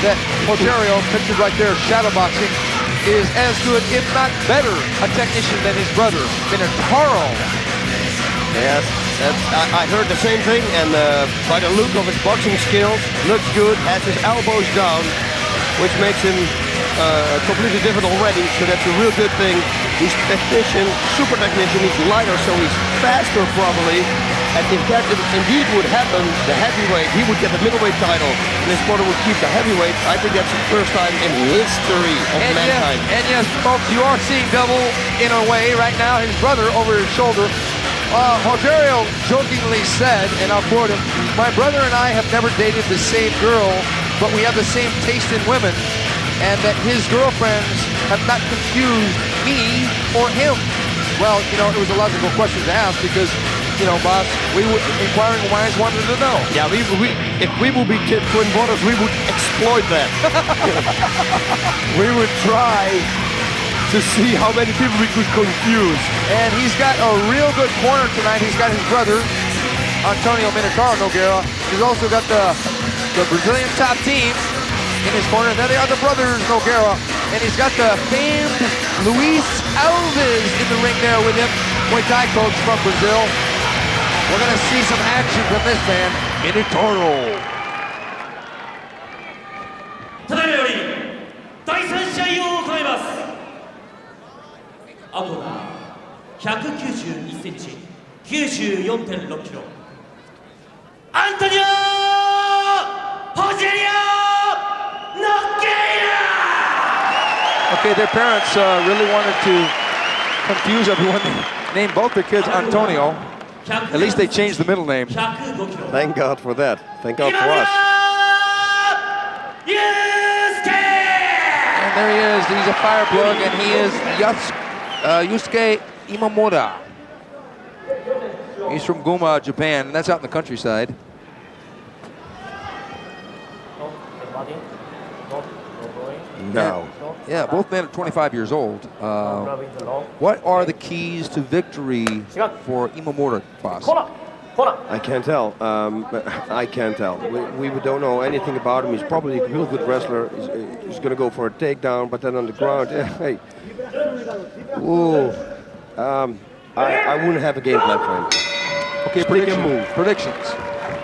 that Rogerio, pictured right there, shadowboxing, is as good, if not better, a technician than his brother, Minotauro. Yes, I heard the same thing, and by the look of his boxing skills, looks good, has his elbows down, which makes him completely different already, so that's a real good thing. He's technician, super technician, he's lighter, so he's faster probably. And if that indeed would happen, the heavyweight, he would get the middleweight title, and his brother would keep the heavyweight. I think that's the first time in history of mankind. And yes, folks, you are seeing double in a way right now, his brother over his shoulder. Rogerio jokingly said, and I'll quote him, my brother and I have never dated the same girl, but we have the same taste in women, and that his girlfriends have not confused me or him. Well, you know, it was a logical question to ask because, you know, boss, we would, inquiring minds wanted to know. Yeah, if we would be twin brothers, we would exploit that. We would try to see how many people we could confuse. And he's got a real good corner tonight. He's got his brother, Antonio Minotauro Nogueira. He's also got the Brazilian top team in his corner. And then the other brothers, Nogueira. And he's got the famed Luis Alves in the ring there with him, Muay Thai coach from Brazil. We're going to see some action from this man, Minotauro. ただいまより第3試合を行います。青コーナー191センチ、94.6キロ。アントニオ・ホジェリオ・ノゲイラ。 Okay, their parents really wanted to confuse everyone. They named both their kids Antonio. At least they changed the middle name. Thank God for that. Thank God for us. And there he is. He's a fire plug, and he is Yusuke Imamura. He's from Guma, Japan, and that's out in the countryside. No. Yeah, both men are 25 years old. What are the keys to victory for Imamura, boss? I can't tell. I can't tell. We don't know anything about him. He's probably a real good wrestler. He's going to go for a takedown, but then on the ground, hey. Ooh. I wouldn't have a game plan for him. Okay, predictions.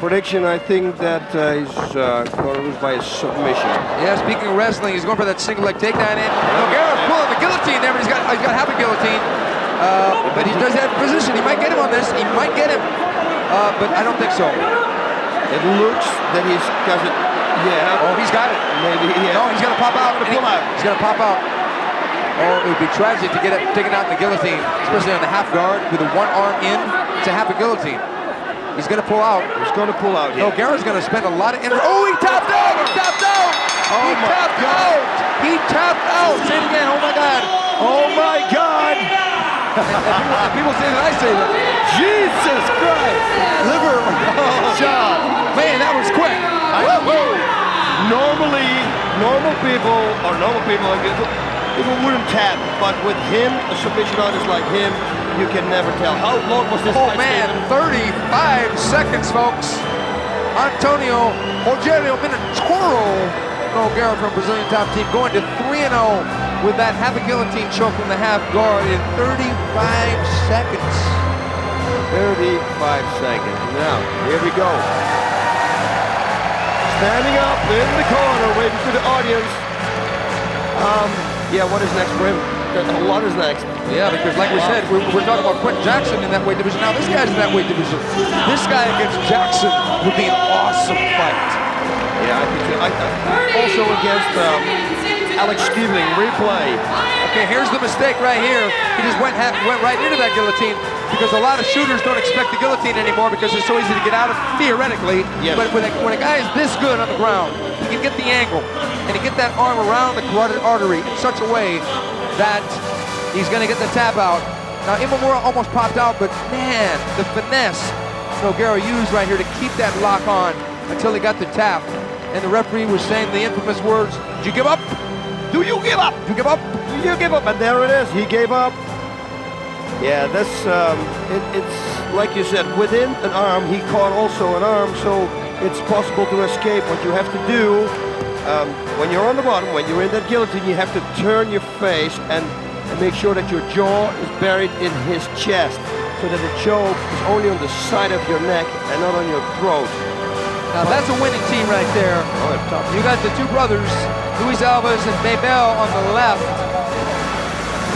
Prediction, I think that he's going to lose by a submission. Yeah, speaking of wrestling, he's going for that single leg takedown in. Nogueira's pulling the guillotine there, but he's got half a guillotine. But he does have position. He might get him on this. He might get him. But I don't think so. It looks that he's got it. Yeah. Oh, he's got it. Maybe. Yeah. No, he's going to pop out. He's going to pop out. Oh, it would be tragic to get it taken out in the guillotine, especially on the half guard with the one arm in to half a guillotine. He's going to pull out. He's going to pull out. Yeah. Nogueira's going to spend a lot of energy. Oh, he tapped out! He tapped out! Oh, he tapped out! He tapped out! Say it again. Oh my God! Oh my God! and people say that I say that. Jesus Christ! Liver shot. Man, that was quick. Normally, normal people wouldn't tap, but with him, a submission artist like him, you can never tell. How long was this? Oh man, 35 seconds, folks. Antonio Rogerio Minotauro Nogueira from Brazilian top team going to 3-0 with that half a guillotine choke from the half guard in 35 seconds. 35 seconds. Now, here we go. Standing up in the corner, waiting for the audience. Yeah, what is next for him? What is next? Yeah, because like we said, we're talking about Quinton Jackson in that weight division. Now this guy's in that weight division. This guy against Jackson would be an awesome fight. Yeah, I think also against Alex Stiebling, replay. Okay, here's the mistake right here. He just went right into that guillotine because a lot of shooters don't expect the guillotine anymore because it's so easy to get out of, theoretically. Yes. But when a guy is this good on the ground, he can get the angle and he get that arm around the carotid artery in such a way that he's going to get the tap out. Now, Imamura almost popped out, but man, the finesse Nogueira used right here to keep that lock on until he got the tap. And the referee was saying the infamous words, "Did you give up? Do you give up? Do you give up? Do you give up?" And there it is. He gave up. Yeah, that's it's like you said, within an arm, he caught also an arm, so it's possible to escape. What you have to do when you're on the bottom, when you're in that guillotine, you have to turn your face and make sure that your jaw is buried in his chest, so that the choke is only on the side of your neck and not on your throat. Now that's a winning team right there. You got the two brothers, Luis Alves and Mabel on the left.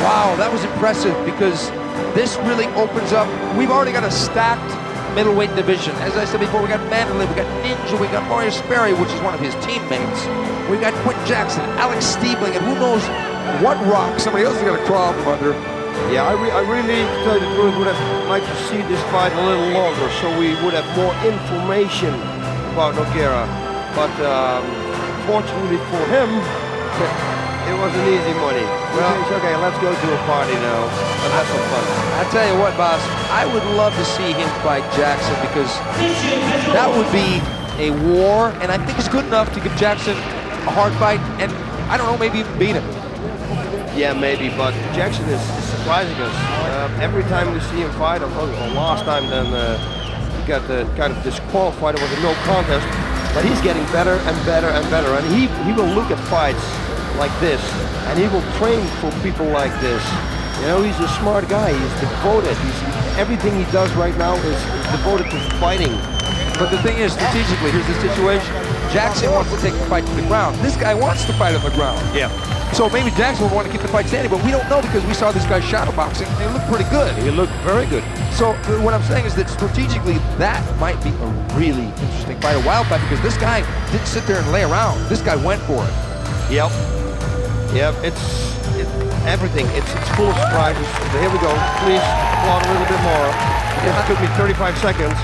Wow, that was impressive because this really opens up. We've already got a stacked middleweight division. As I said before, we got Mandalay, we got Ninja, we got Mario SPERRY, which is one of his teammates. We got Quinton Jackson, Alex Stiebling, and who knows what rock somebody else is going to crawl from under. Yeah, I really, to tell you the truth, would have liked to see this fight a little longer, so we would have more information about Nogueira. But fortunately for him, it wasn't easy money. Well, it's okay, let's go to a party now and have some fun. I tell you what, boss, I would love to see him fight Jackson because that would be a war, and I think it's good enough to give Jackson a hard fight, and I don't know, maybe even beat him. Yeah, maybe, but Jackson is surprising us. Every time we see him fight, or last time then he got kind of disqualified. It was a no contest, but he's getting better and better and better, and he will look at fights like this, and he will train for people like this. You know, he's a smart guy. He's devoted. He's everything he does right now is devoted to fighting. But the thing is, strategically, here's the situation. Jackson wants to take the fight to the ground. This guy wants to fight on the ground. Yeah. So maybe Jackson would want to keep the fight standing, but we don't know because we saw this guy shadow boxing and he looked pretty good. He looked very good. So what I'm saying is that strategically, that might be a really interesting fight, a wild fight, because this guy didn't sit there and lay around. This guy went for it. Yep. Yep, it's everything. It's full of surprises. So here we go. Please applaud a little bit more. It took me 35 seconds.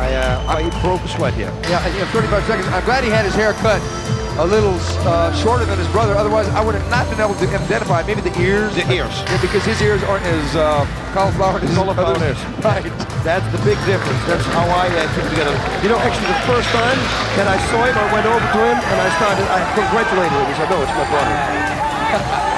I broke a sweat here. Yeah, 35 seconds. I'm glad he had his hair cut a little shorter than his brother. Otherwise, I would have not been able to identify maybe the ears. The ears. Yeah, because his ears aren't as cauliflower as his Cauliflower others. is. Right. That's the big difference. That's how I put together. You know, actually the first time that I saw him, I went over to him and I congratulated him. He said, no, it's my brother.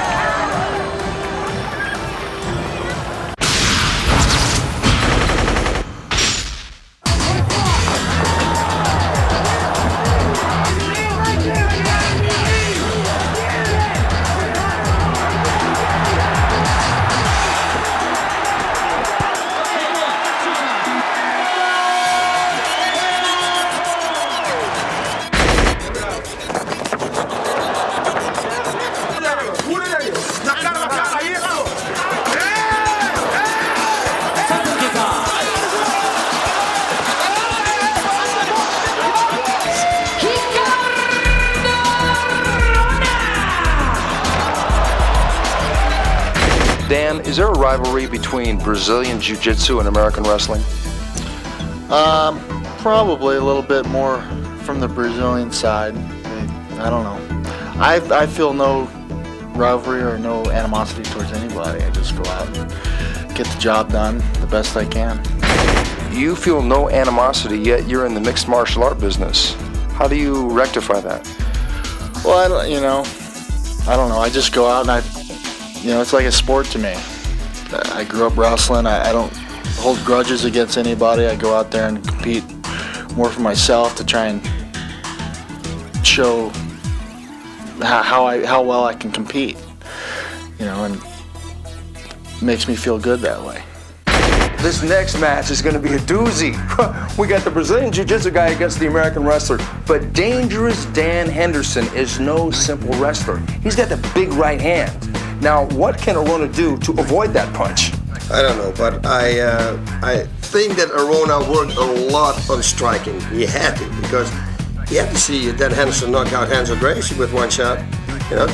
Dan, is there a rivalry between Brazilian Jiu-Jitsu and American wrestling? Probably a little bit more from the Brazilian side. I don't know. I feel no rivalry or no animosity towards anybody. I just go out and get the job done the best I can. You feel no animosity, yet you're in the mixed martial art business. How do you rectify that? Well, I don't know. I just go out and it's like a sport to me. I grew up wrestling. I don't hold grudges against anybody. I go out there and compete more for myself to try and show how well I can compete. And it makes me feel good that way. This next match is going to be a doozy. We got the Brazilian Jiu-Jitsu guy against the American wrestler, but Dangerous Dan Henderson is no simple wrestler. He's got the big right hand. Now, what can Arona do to avoid that punch? I don't know, but I think that Arona worked a lot on striking. He had to, because you have to see Dan Henderson knock out Renzo Gracie with one shot.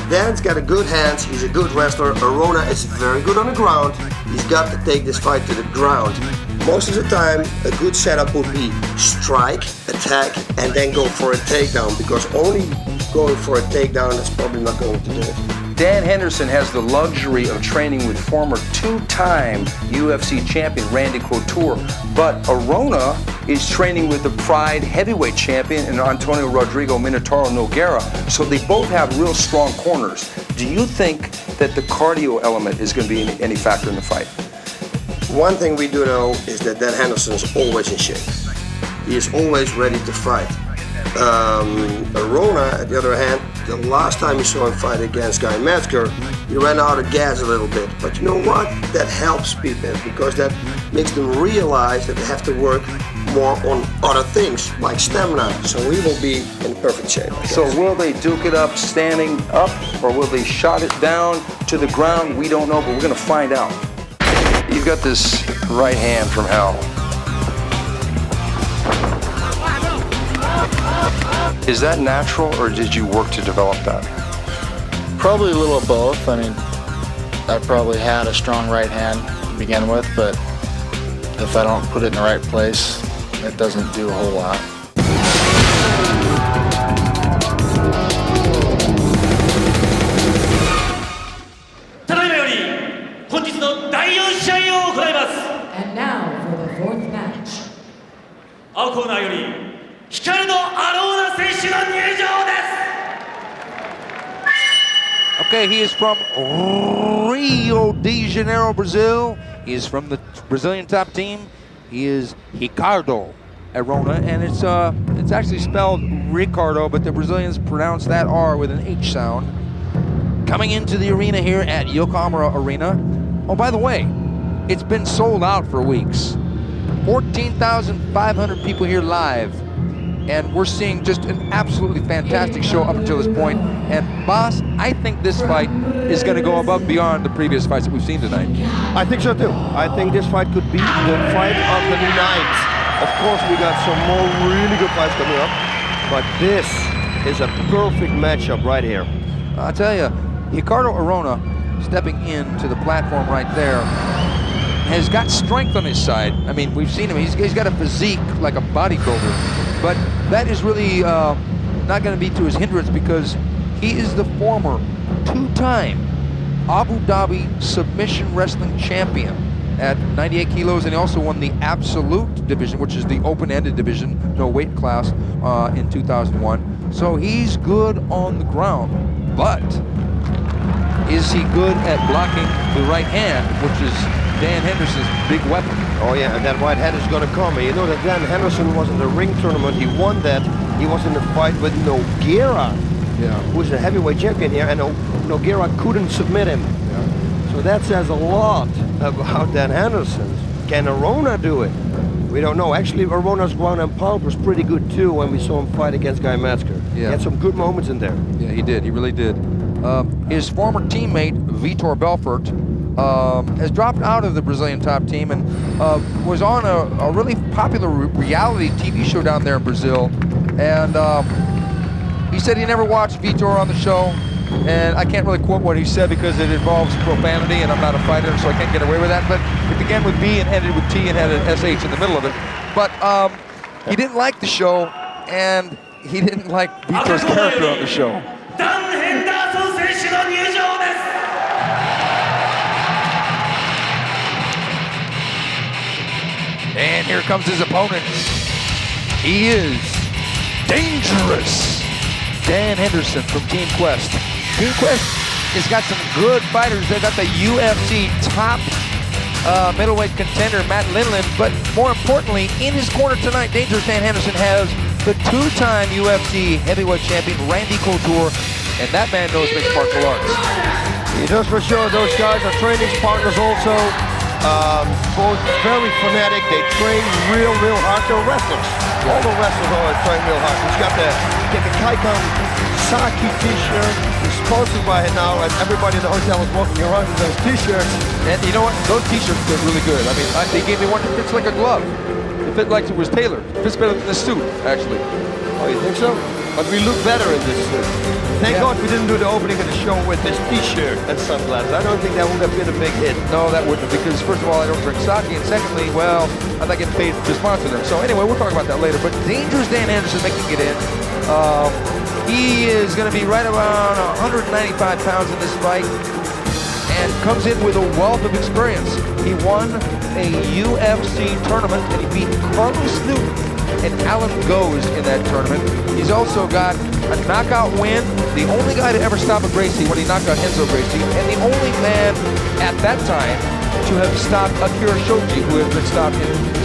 Dan's got a good hands, he's a good wrestler. Arona is very good on the ground. He's got to take this fight to the ground. Most of the time, a good setup would be strike, attack, and then go for a takedown, because only going for a takedown is probably not going to do it. Dan Henderson has the luxury of training with former two-time UFC champion Randy Couture, but Arona is training with the Pride heavyweight champion and Antonio Rodrigo Minotauro Nogueira, so they both have real strong corners. Do you think that the cardio element is going to be any factor in the fight? One thing we do know is that Dan Henderson is always in shape. He is always ready to fight. Arona, at the other hand, the last time you saw him fight against Guy Metzger, he ran out of gas a little bit. But you know what? That helps people, because that makes them realize that they have to work more on other things, like stamina. So we will be in perfect shape. So will they duke it up standing up, or will they shot it down to the ground? We don't know, but we're going to find out. You've got this right hand from hell. Is that natural, or did you work to develop that? Probably a little of both. I mean, I probably had a strong right hand to begin with, but if I don't put it in the right place, it doesn't do a whole lot. And now for the fourth match. 青コーナーより光のアローナ選手の入場です。 Okay, he is from Rio de Janeiro, Brazil. He is from the Brazilian top team. He is Ricardo Arona, and it's actually spelled Ricardo, but the Brazilians pronounce that R with an H sound. Coming into the arena here at Yokohama Arena. Oh, by the way, it's been sold out for weeks. 14,500 people here live. And we're seeing just an absolutely fantastic show up until this point. And Boss, I think this fight is going to go above and beyond the previous fights that we've seen tonight. I think so too. I think this fight could be the fight of the night. Of course, we got some more really good fights coming up, but this is a perfect matchup right here. I'll tell you, Ricardo Arona stepping into the platform right there has got strength on his side. I mean, we've seen him. He's got a physique like a bodybuilder. But that is really not going to be to his hindrance because he is the former two-time Abu Dhabi submission wrestling champion at 98 kilos, and he also won the absolute division, which is the open-ended division, no weight class, in 2001. So he's good on the ground, but is he good at blocking the right hand, which is Dan Henderson's big weapon? Oh yeah, and that right hand is gonna come. And you know that Dan Henderson was in the ring tournament. He won that. He was in the fight with NOGUEIRA, who's a heavyweight champion here, and NOGUEIRA couldn't submit him. So that says a lot about Dan Henderson. Can Arona do it? We don't know. Actually, Arona's ground and pound was pretty good too when we saw him fight against Guy Metzger. He had some good moments in there. Yeah, he did. He really did. His former teammate, Vitor Belfort, has dropped out of the Brazilian top team and was on a really popular reality TV show down there in Brazil. And he said he never watched Vitor on the show. And I can't really quote what he said because it involves profanity and I'm not a fighter, so I can't get away with that. But it began with B and ended with T and had an SH in the middle of it. But he didn't like the show, and he didn't like Vitor's character on the show. And here comes his opponent. He is dangerous. Dan Henderson from Team Quest. Team Quest has got some good fighters. They've got the UFC top middleweight contender, Matt Lindland, but more importantly, in his corner tonight, Dangerous Dan Henderson has the two-time UFC heavyweight champion, Randy Couture, and that man knows mixed martial arts. He does for sure. Those guys are training partners also. Both very fanatic. They train real hard. They're wrestlers. All the wrestlers always train real hard. He's got the Kaikon Saki t-shirt. He's sponsored by it now, and everybody in the hotel is walking around in those t-shirts. And you know what? Those t-shirts fit really good. I mean, they gave me one that fits like a glove. It fit like it was tailored. It fits better than the suit, actually. Oh, you think so? But we look better in this suit. Thank God we didn't do the opening of the show with this t-shirt and sunglasses. I don't think that would have been a big hit. No, that wouldn't, because first of all, I don't drink sake, and secondly, well, I'm not getting paid to sponsor them. So anyway, we'll talk about that later. But Dangerous Dan Anderson making it in. He is going to be right around 195 pounds in this fight and comes in with a wealth of experience. He won a UFC tournament and he beat Carlos Newton and Alan Goes in that tournament. He's also got a knockout win, the only guy to ever stop a Gracie when he knocked out Enzo Gracie, and the only man at that time to have stopped Akira Shoji, who has been stopped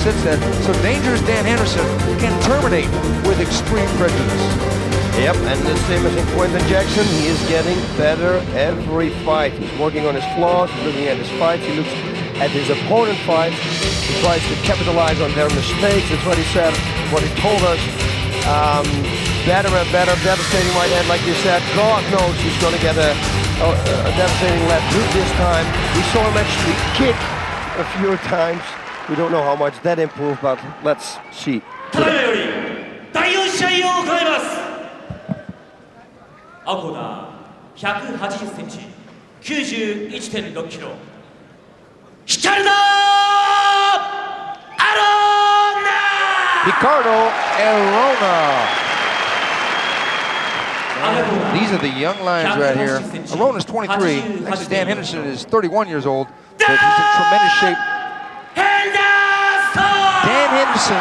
since then. So Dangerous Dan Henderson can terminate with extreme prejudice. Yep, and the same as in Quinton Jackson, he is getting better every fight. He's working on his flaws, he's looking at his fights, he looks at his opponent fights, he tries to capitalize on their mistakes. That's what he said, what he told us. Better and better, devastating right hand, like you said. God knows he's going to get a devastating left hook this time. We saw him actually kick a few times. We don't know how much that improved, but let's see. 第4試合を行います。青コーナー180センチ、91.6キロ、RICARDO Ricardo Arona. These are the young lions right here. Arona's 23. Actually, Dan Henderson is 31 years old, but he's in tremendous shape. Dan Henderson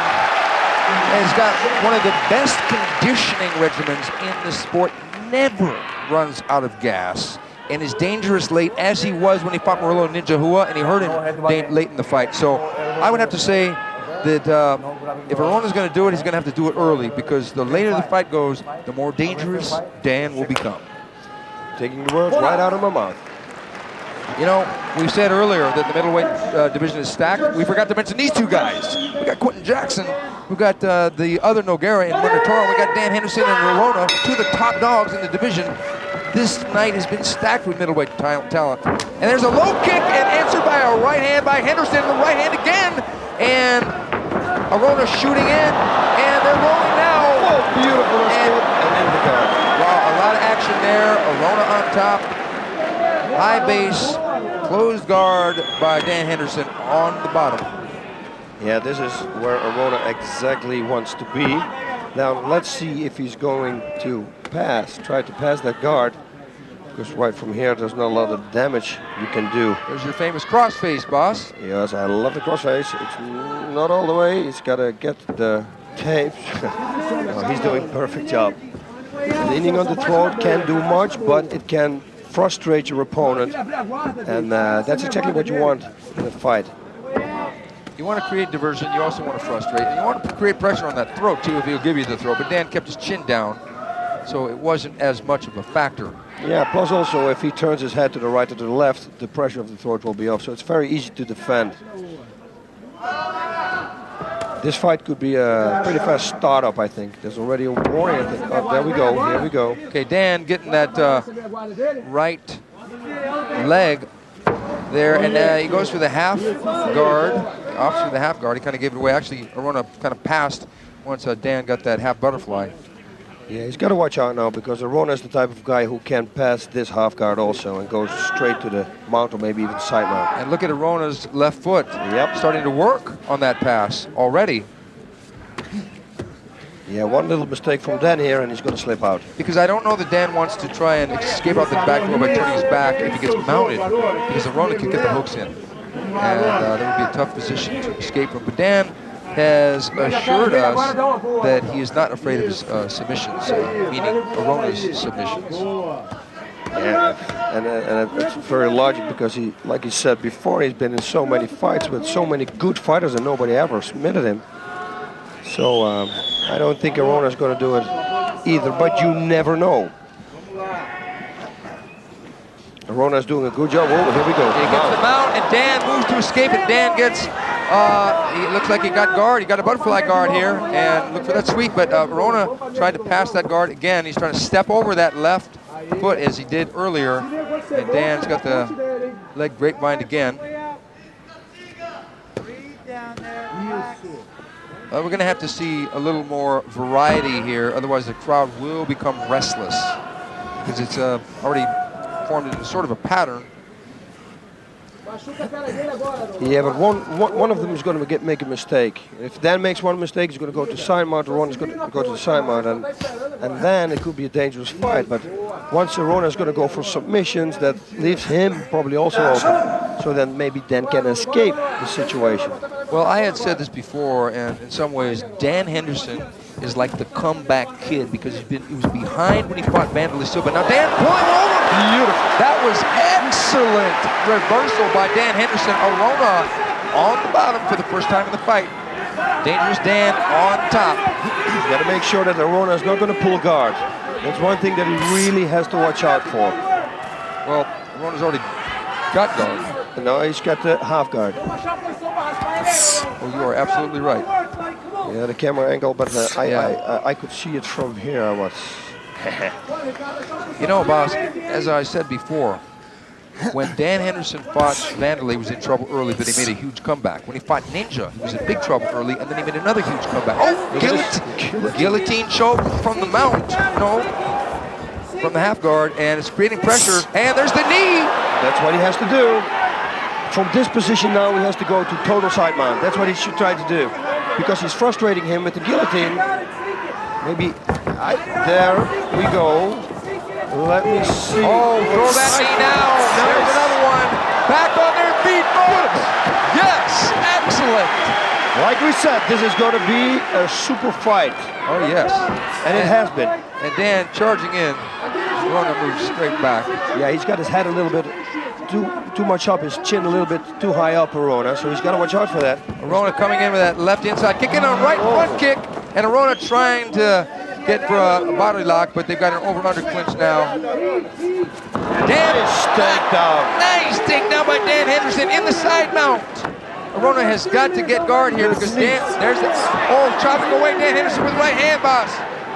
has got one of the best conditioning regimens in the sport. Never runs out of gas and is dangerous late, as he was when he fought Murillo Ninja Hua, and he hurt him late in the fight. So I would have to say that if Arona's going to do it, he's going to have to do it early, because the later the fight goes, the more dangerous Dan will become. Taking the words right out of my mouth. You know, we said earlier that the middleweight division is stacked. We forgot to mention these two guys. We got Quentin Jackson. We got the other Nogueira in Minotauro. We got Dan Henderson and Arona, two of the top dogs in the division. This night has been stacked with middleweight talent. And there's a low kick and answered by a right hand by Henderson. The right hand again. And Arona shooting in. And they're rolling now. Oh, beautiful escape. And in the guard. Wow, a lot of action there. Arona on top. High base. Closed guard by Dan Henderson on the bottom. Yeah, this is where Arona exactly wants to be. Now let's see if he's going to try to pass that guard. Because right from here, there's not a lot of damage you can do. There's your famous crossface, boss. Yes, I love the crossface. It's not all the way. He's got to get the tapes. Oh, he's doing a perfect job. Leaning on the throat can't do much, but it can frustrate your opponent. And that's exactly what you want in a fight. You want to create diversion. You also want to frustrate. And you want to create pressure on that throat, too, if he'll give you the throw. But Dan kept his chin down, so it wasn't as much of a factor. Yeah, plus also if he turns his head to the right or to the left, the pressure of the throat will be off, so it's very easy to defend. This fight could be a pretty fast startup, I think. There's already a warning, I think. Oh, there we go, here we go. Okay, Dan getting that right leg there, and he goes for the half guard, off through the half guard. He kind of gave it away. Actually, Arona kind of passed once Dan got that half butterfly. Yeah, he's got to watch out now because Arona is the type of guy who can pass this half guard also and goes straight to the mount or maybe even side mount. And look at Arona's left foot. Yep. Starting to work on that pass already. Yeah, one little mistake from Dan here and he's going to slip out. Because I don't know that Dan wants to try and escape out the back door by turning his back if he gets mounted. Because Arona can get the hooks in. And that would be a tough position to escape from. But Dan has assured us that he is not afraid of his submissions, meaning Arona's submissions. Yeah, and it's very logical because he, like he said before, he's been in so many fights with so many good fighters and nobody ever submitted him. So I don't think Arona's going to do it either, but you never know. Arona's doing a good job. Oh, here we go. He gets the mount, and Dan moves to escape, and Dan gets, he looks like he got guard. He got a butterfly guard here, and look for that sweep, but Arona tried to pass that guard again. He's trying to step over that left foot as he did earlier, and Dan's got the leg grapevine again. We're going to have to see a little more variety here, otherwise the crowd will become restless, because it's already formed into sort of a pattern. Yeah, but one of them is going to make a mistake. If Dan makes one mistake, he's going to go to side mount, Arona is going to go to the side mount, and then it could be a dangerous fight. But once Arona is going to go for submissions, that leaves him probably also open. So then maybe Dan can escape the situation. Well, I had said this before, and in some ways, Dan Henderson is like the comeback kid because he was behind when he fought Vanderlei Silva. Now Dan pulling over. Beautiful. That was excellent reversal by Dan Henderson. Arona on the bottom for the first time in the fight. Dangerous Dan on top. He's got to make sure that Arona is not going to pull guard. That's one thing that he really has to watch out for. Well, Arona's already got guard. No, he's got the half guard. Oh, you are absolutely right. Yeah, the camera angle, but I could see it from here. I was. You know, boss, as I said before, when Dan Henderson fought Vanderlei, he was in trouble early, but he made a huge comeback. When he fought Ninja, he was in big trouble early, and then he made another huge comeback. Oh, guillotine choke from the mount. No, from the half guard, and it's creating pressure. And there's the knee. That's what he has to do. From this position now, he has to go to total side mount. That's what he should try to do, because he's frustrating him with the guillotine. Maybe, there we go. Let me see. Oh, throw that knee now. There's another one. Back on their feet, folks. Yes, excellent. Like we said, this is going to be a super fight. Oh, yes. And it has been. And Dan charging in. Arona moves straight back. Yeah, he's got his head a little bit too much up, his chin a little bit too high up, Arona, so he's got to watch out for that. Arona coming in with that left inside kick, in a right front kick, and Arona trying to get for a body lock, but they've got an over-under clinch now. Nice takedown. Nice takedown by Dan Henderson in the side mount. Arona has got to get guard here because there's the, chopping away Dan Henderson with the right hand, boss.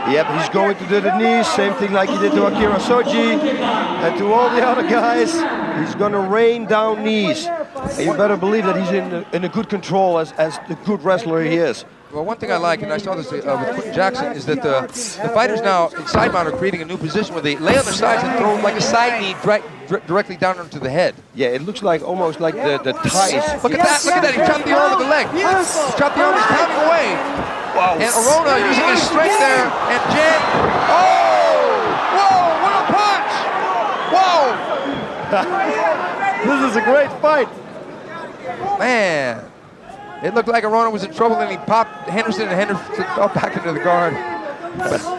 Yep, he's going to do the knees, same thing like he did to Akira Soji and to all the other guys. He's going to rain down knees. And you better believe that he's in a good control as the good wrestler he is. Well, one thing I like, and I saw this with Quinton Jackson, is that the fighters now in side mount are creating a new position where they lay on their sides and throw like a side knee directly down onto the head. Yeah, it looks like almost like the ties. Look at that, look at that, he chopped the arm with the leg. He chopped the arm, he's pounding away. Wow. And Arona using his strength there, and Jen, whoa, what a punch! Whoa! This is a great fight. Man, it looked like Arona was in trouble, and he popped Henderson, and Henderson fell back into the guard.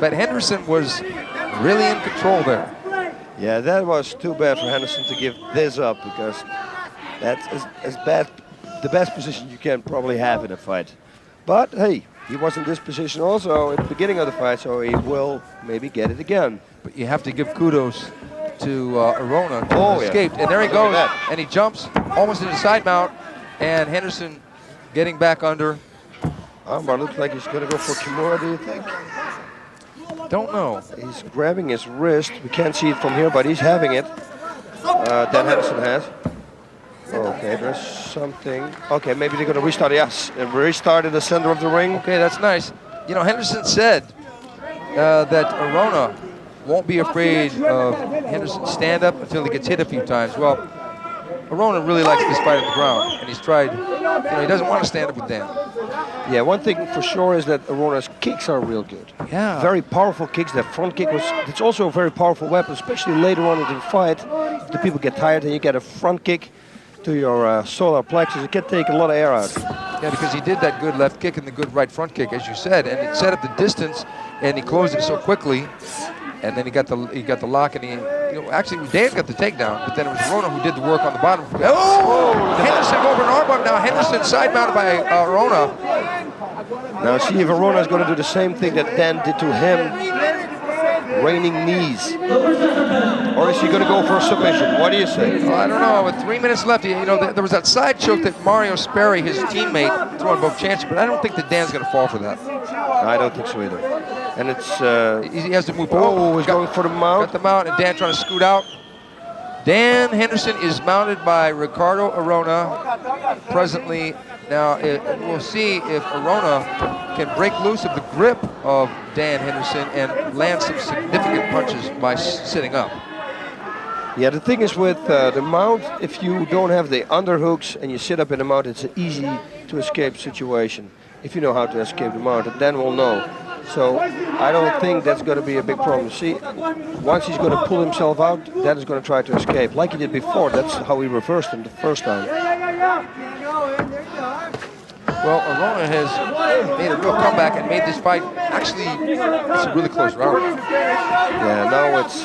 But Henderson was really in control there. Yeah, that was too bad for Henderson to give this up, because that's the best position you can probably have in a fight. But hey, he was in this position also at the beginning of the fight, so he will maybe get it again. But you have to give kudos to Arona, who escaped. And there he goes, and he jumps almost into the side mount, and Henderson getting back under. Armbar looks like he's going to go for Kimura, do you think? Don't know. He's grabbing his wrist. We can't see it from here, but he's having it. Dan Henderson has. Okay, there's something. Okay, maybe they're going to restart. Yes, restart in the center of the ring. Okay, that's nice. You know, Henderson said that Arona won't be afraid of Henderson's stand-up until he gets hit a few times. Well, Arona really likes this fight on the ground, and he's tried, he doesn't want to stand up with Dan. Yeah, one thing for sure is that Arona's kicks are real good. Yeah. Very powerful kicks. That front kick it's also a very powerful weapon, especially later on in the fight. If the people get tired and you get a front kick to your solar plexus, it can take a lot of air out. Yeah, because he did that good left kick and the good right front kick, as you said, and it set up the distance, and he closed it so quickly. And then he got the lock, and actually Dan got the takedown, but then it was Arona who did the work on the bottom. Oh! Henderson over an armbar now. Henderson side mounted by Arona. Now see if Arona is going to do the same thing that Dan did to him, raining knees, or is he going to go for a submission? What do you say? Well, I don't know. With 3 minutes left, there was that side choke that Mario SPERRY, his teammate, threw on both chances, but I don't think that Dan's going to fall for that. I don't think so either. And it's he has to move. He's going for the mount. Got the mount, and Dan trying to scoot out. Dan Henderson is mounted by Ricardo Arona presently. Now we'll see if Arona can break loose of the grip of Dan Henderson and land some significant punches by sitting up. Yeah, the thing is with the mount, if you don't have the underhooks and you sit up in the mount, it's an easy to escape situation. If you know how to escape the mount, Dan will know. So I don't think that's going to be a big problem. See, once he's going to pull himself out, Dan is going to try to escape. Like he did before, that's how he reversed him the first time. Well, Arona has made a real comeback and made this fight, actually, it's a really close round. Yeah, now it's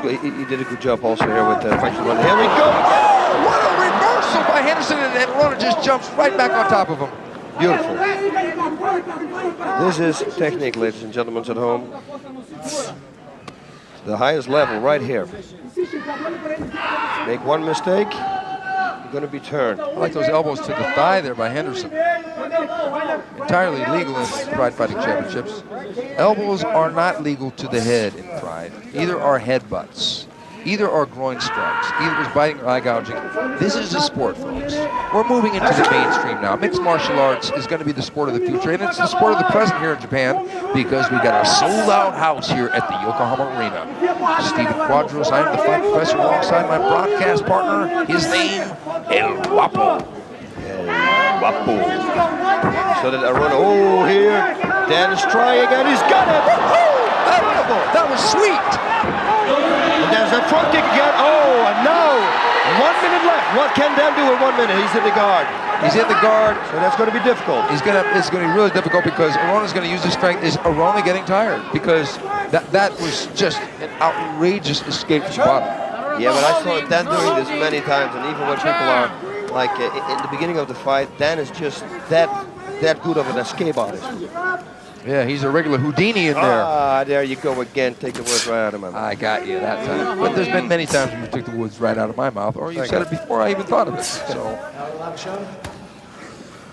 he did a good job also here with the fight. Here we go! Oh, what a reversal by Henderson, and Arona just jumps right back on top of him. Beautiful. This is technique, ladies and gentlemen at home. The highest level right here. Make one mistake, you're going to be turned. I like those elbows to the thigh there by Henderson. Entirely legal in Pride Fighting Championships. Elbows are not legal to the head in Pride. Either are headbutts. Either are groin strikes, either is biting or eye gouging. This is a sport, folks. We're moving into the mainstream now. Mixed martial arts is going to be the sport of the future, and it's the sport of the present here in Japan because we got our sold-out house here at the Yokohama Arena. Steven Quadros, I am the fight professor alongside my broadcast partner. His name, El Guapo. El Guapo. So that Arona, here, Dan is trying again, he's got it! That was sweet! And there's that front kick again. Oh, and now 1 minute left. What can Dan do in 1 minute? He's in the guard. He's in the guard. So that's going to be difficult. It's going to be really difficult because Arona's going to use his strength. Is Arona getting tired? Because that was just an outrageous escape from bottom. Yeah, but I saw Dan doing this many times, and even when people are like in the beginning of the fight, Dan is just that good of an escape artist. Yeah, he's a regular Houdini in there. Ah, there you go again. Take the words right out of my mouth. I got you that time. But there's been many times when you took the words right out of my mouth, or you said it before I even thought of it. So.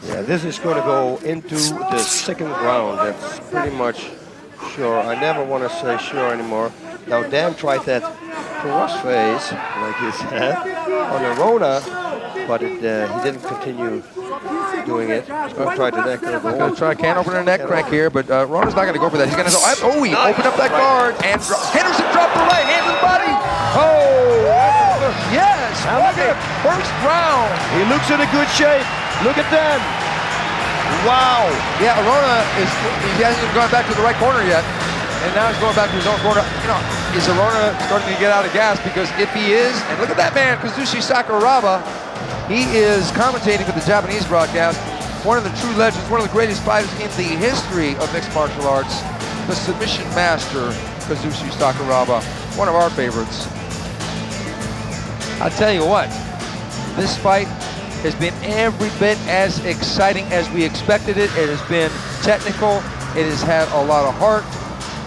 Yeah, this is going to go into the second round. That's pretty much sure. I never want to say sure anymore. Now, Dan tried that crossface, like he said, on Arona, but he didn't continue doing it. He's going to try the neck. He's going to try a can opener neck crack here, but Rona's not going to go for that. He's going to go, he opened up that guard, and Henderson dropped the right hand to the body. Oh, yes, what a first round. He looks in a good shape. Look at them. Wow. Yeah, Arona he hasn't even gone back to the right corner yet, and now he's going back to his own corner. You know, is Arona starting to get out of gas? Because if he is, and look at that man, Kazushi Sakuraba, he is commentating for the Japanese broadcast. One of the true legends, one of the greatest fighters in the history of mixed martial arts, the submission master, Kazushi Sakuraba, one of our favorites. I'll tell you what, this fight has been every bit as exciting as we expected it. It has been technical. It has had a lot of heart.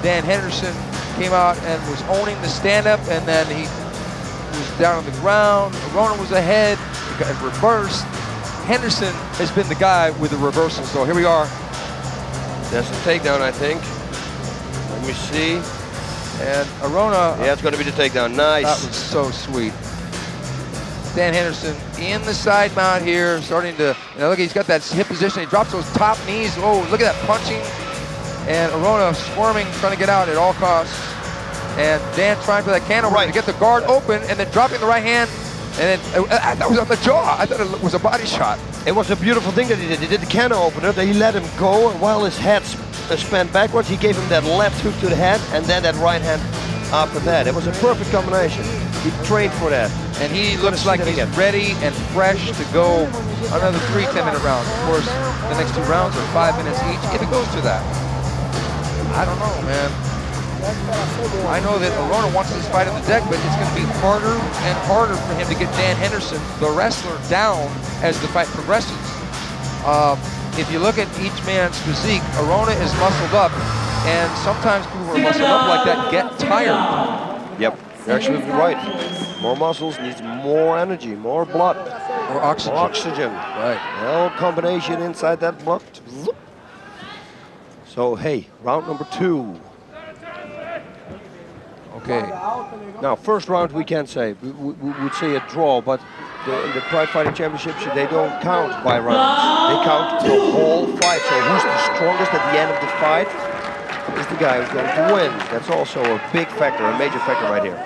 Dan Henderson came out and was owning the stand-up, and then he was down on the ground. Arona was ahead. He got reversed. Henderson has been the guy with the reversal. So here we are. That's the takedown, I think. Let me see. And Arona. Yeah, it's going to be the takedown. Nice. That was so sweet. Dan Henderson in the side mount here, starting to, look, he's got that hip position. He drops those top knees. Oh, look at that punching. And Arona squirming, trying to get out at all costs. And Dan trying for that can opener to get the guard open, and then dropping the right hand. And then that was on the jaw. I thought it was a body shot. It was a beautiful thing that he did. He did the can opener, then he let him go, and while his head span backwards, he gave him that left hook to the head, and then that right hand after that. It was a perfect combination. He trained for that. And he looks like he's ready and fresh to go another 3 10-minute rounds. Of course, the next 2 rounds are 5 minutes each, if it goes to that. I don't know, man. I know that Arona wants this fight on the deck, but it's going to be harder and harder for him to get Dan Henderson, the wrestler, down as the fight progresses. If you look at each man's physique, Arona is muscled up, and sometimes people who are muscled up like that get tired. Yep, you're absolutely right. More muscles needs more energy, more blood. More oxygen. More oxygen. Right. No combination inside that blood. So, hey, round number 2. Okay. Now, first round we can't say. We would say a draw, but in the Pride Fighting Championships, they don't count by rounds. They count the whole fight. So who's the strongest at the end of the fight is the guy who's going to win. That's also a big factor, a major factor right here.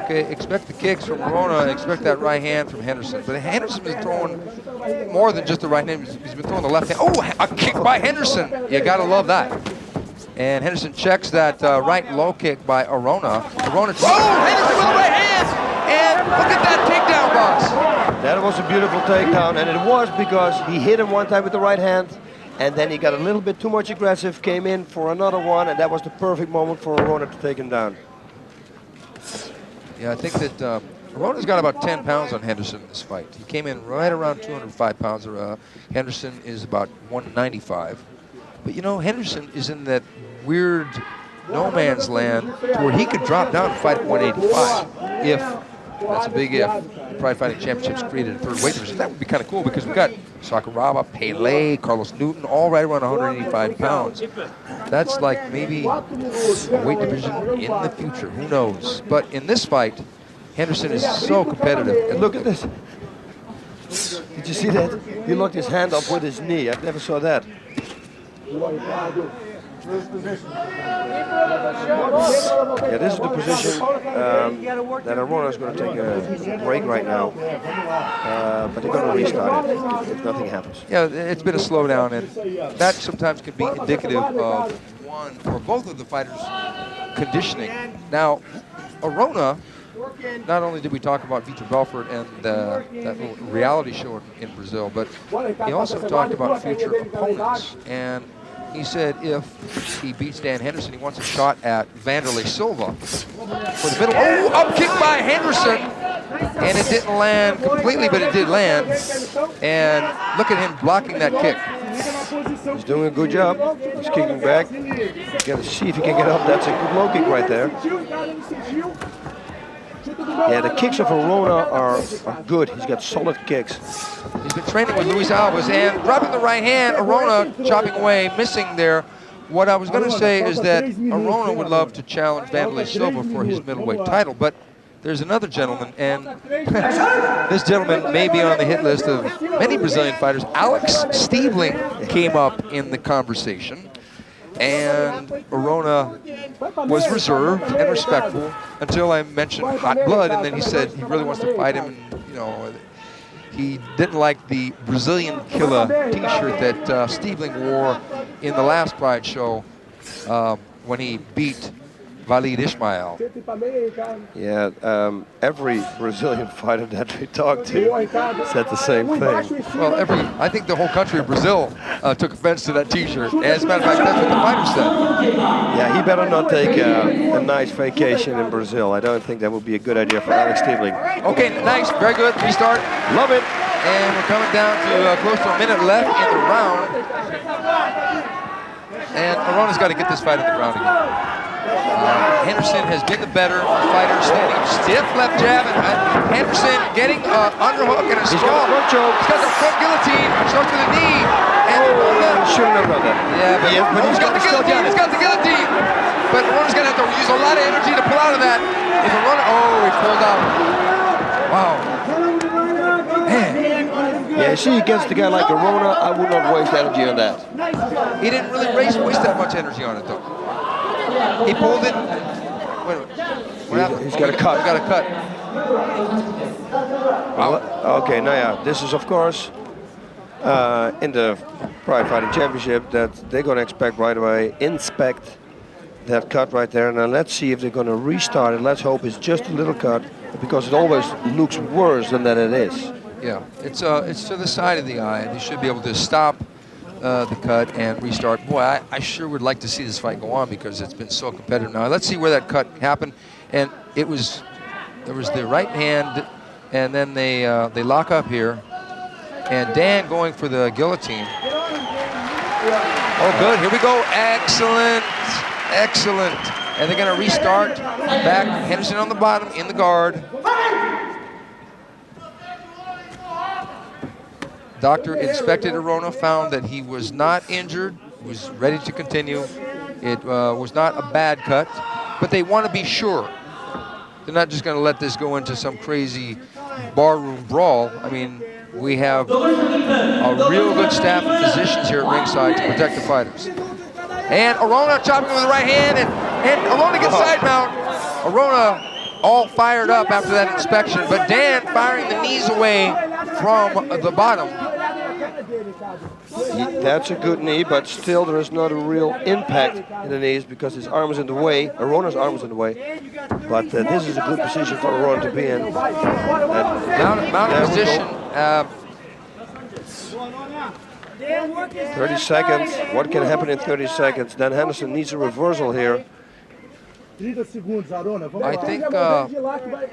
Okay, expect the kicks from Arona, expect that right hand from Henderson. But Henderson has been throwing more than just the right hand. He's been throwing the left hand. Oh, a kick by Henderson. You gotta love that. And Henderson checks that right low kick by Arona. Arona, Henderson with the right hand! And look at that takedown, boss. That was a beautiful takedown, and it was because he hit him one time with the right hand, and then he got a little bit too much aggressive, came in for another one, and that was the perfect moment for Arona to take him down. Yeah, I think that Arona's got about 10 pounds on Henderson in this fight. He came in right around 205 pounds. Henderson is about 195. But you know, Henderson is in that weird no man's land to where he could drop down and fight at 185 if, that's a big if, the Pride Fighting Championships created a third weight division. That would be kind of cool because we've got Sakuraba, Pele, Carlos Newton, all right around 185 pounds. That's like maybe a weight division in the future, who knows. But in this fight, Henderson is so competitive. And look at this. Did you see that? He locked his hand up with his knee. I never saw that. Yeah, this is the position that Arona is going to take a break right now. But they're going to restart it if nothing happens. Yeah, it's been a slowdown, and that sometimes can be indicative of one or both of the fighters' conditioning. Now, Arona, not only did we talk about Vitor Belfort and that little reality show in Brazil, but he also talked about future opponents. And he said if he beats Dan Henderson, he wants a shot at Vanderlei Silva for the middle. Oh, up kick by Henderson. And it didn't land completely, but it did land. And look at him blocking that kick. He's doing a good job. He's kicking back. He's got to see if he can get up. That's a good low kick right there. Yeah, the kicks of Arona are good. He's got solid kicks. He's been training with Luis Alves and dropping the right hand. Arona chopping away, missing there. What I was going to say is that Arona would love to challenge Vanderlei Silva for his middleweight title, but there's another gentleman, and this gentleman may be on the hit list of many Brazilian fighters. Alex Stiebling came up in the conversation, and Arona was reserved and respectful until I mentioned hot blood, and then he said he really wants to fight him, and you know, he didn't like the Brazilian Killer t-shirt that Stiebling wore in the last Pride show when he beat Walid Ismail. Yeah, every Brazilian fighter that we talked to said the same thing. Well, I think the whole country of Brazil took offense to that t-shirt. As a matter of fact, that's what the fighter said. Yeah, he better not take a nice vacation in Brazil. I don't think that would be a good idea for Alex Stiebling. Okay, nice, very good, restart. Love it. And we're coming down to close to a minute left in the round. And Arona's got to get this fight on the ground again. Henderson has been the better fighter, standing up stiff left jab, and Henderson getting an underhook and a He's strong. got a front choke. He's got the front guillotine, shot to the knee. And Arona shouldn't have done that. Yeah, but he's got the guillotine. He's got the guillotine. But Arona's going to have to use a lot of energy to pull out of that. If Arona, he pulled out. Wow. Man. Yeah, see, against a guy like Arona, I would not waste energy on that. He didn't really waste that much energy on it, though. He pulled it. Wait, what happened? He's got a cut. He's got a cut. Wow. Okay, now yeah, this is of course in the Pride Fighting Championship that they're going to expect right away, inspect that cut right there. Now let's see if they're going to restart it. Let's hope it's just a little cut, because it always looks worse than that it is. Yeah, it's to the side of the eye. They should be able to stop the cut and restart. Boy, I sure would like to see this fight go on, because it's been so competitive. Now let's see where that cut happened, and there was the right hand, and then they lock up here, and Dan going for the guillotine. Oh, good. Here we go. Excellent, excellent. And they're going to restart back. Henderson on the bottom in the guard. Doctor inspected Arona, found that he was not injured, was ready to continue. It was not a bad cut, but they want to be sure. They're not just going to let this go into some crazy barroom brawl. I mean, we have a real good staff of physicians here at ringside to protect the fighters. And Arona chopping with the right hand, and Arona gets side mount. Arona all fired up after that inspection, but Dan firing the knees away from the bottom. That's a good knee, but still there is not a real impact in the knees because his arm is in the way. Arona's arm is in the way. But this is a good position for Arona to be in. Mounted position. 30 seconds. What can happen in 30 seconds? Dan Henderson needs a reversal here. I think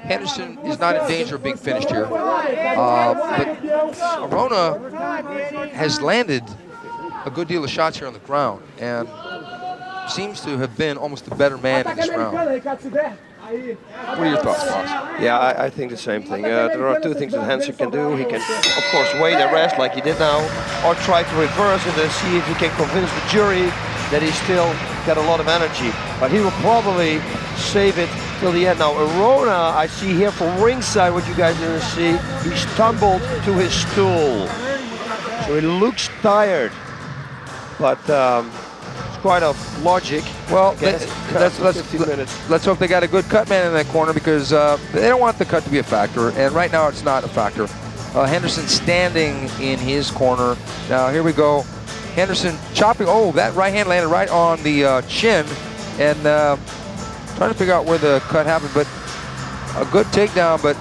Henderson is not in danger of being finished here. But Arona has landed a good deal of shots here on the ground and seems to have been almost the better man in this round. What are your thoughts, boss? Yeah, I think the same thing. There are two things that Henderson can do. He can, of course, wait and rest like he did now, or try to reverse it and see if he can convince the jury that he's still got a lot of energy. But he will probably save it till the end. Now, Arona, I see here from ringside what you guys didn't see. He stumbled to his stool. So he looks tired. But it's quite a logic. Well, let's hope they got a good cut man in that corner, because they don't want the cut to be a factor. And right now it's not a factor. Henderson standing in his corner. Now, here we go. Henderson chopping. Oh, that right hand landed right on the chin, and trying to figure out where the cut happened. But a good takedown. But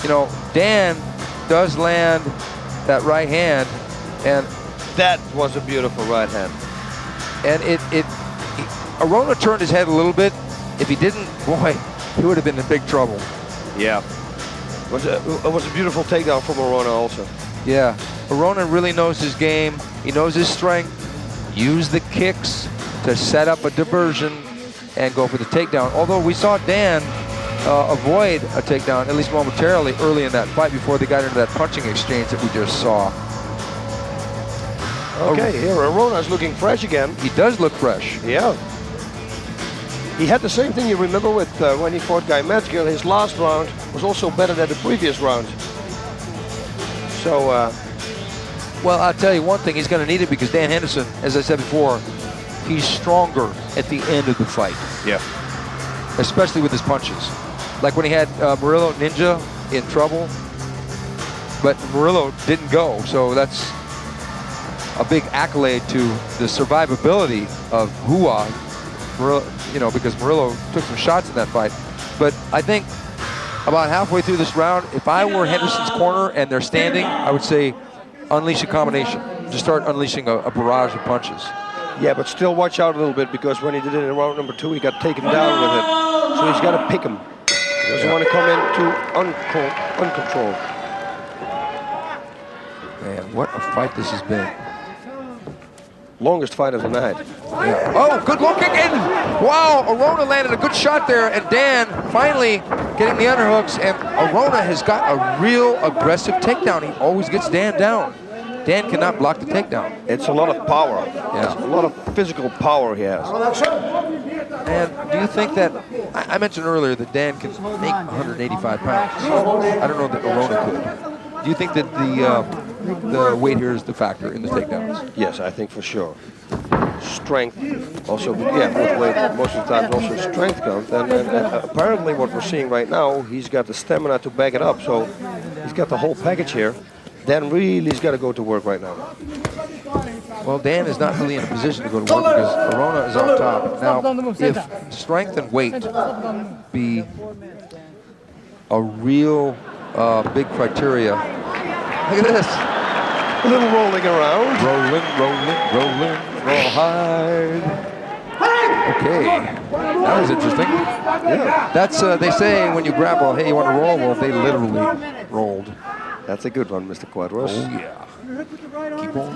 you know, Dan does land that right hand, and that was a beautiful right hand. And Arona turned his head a little bit. If he didn't, boy, he would have been in big trouble. Yeah, it was a beautiful takedown from Arona also. Yeah, Arona really knows his game. He knows his strength. use the kicks to set up a diversion and go for the takedown. Although we saw Dan avoid a takedown, at least momentarily, early in that fight before they got into that punching exchange that we just saw. Okay, here Arona's looking fresh again. He does look fresh. Yeah. He had the same thing you remember with when he fought Guy Metzger. His last round was also better than the previous round. So, well, I'll tell you one thing, he's going to need it because Dan Henderson, as I said before, he's stronger at the end of the fight. yeah. Especially with his punches. Like when he had Murillo Ninja in trouble, but Murillo didn't go, so that's a big accolade to the survivability of Hua, you know, because Murillo took some shots in that fight. But I think about halfway through this round, if I were Henderson's corner and they're standing, I would say unleash a combination. Just start unleashing a barrage of punches. Yeah, but still watch out a little bit because when he did it in round number 2, he got taken down with it. So he's got to pick him. He doesn't want to come in too uncontrolled. Man, what a fight this has been. Longest fight of the night. Yeah. Oh, good low kick in. Wow, Arona landed a good shot there, and Dan finally getting the underhooks, and Arona has got a real aggressive takedown. He always gets Dan down. Dan cannot block the takedown. It's a lot of power. Yeah. It's a lot of physical power he has. And do you think that, I mentioned earlier that Dan can make 185 pounds. I don't know that Arona could. Do you think that the weight here is the factor in the takedowns? Yes, I think for sure. Strength, also, yeah, with weight, most of the time also strength comes. And apparently what we're seeing right now, he's got the stamina to back it up. So he's got the whole package here. Dan really has got to go to work right now. Well, Dan is not really in a position to go to work because Arona is on top. Now, if strength and weight be a real big criteria, look at this. A little rolling around. Rolling, rawhide. Okay, that was interesting. Yeah. That's, they say when you grapple, hey, you want to roll? Well, they literally rolled. That's a good one, Mr. Quadros. Oh, yeah. Keep on.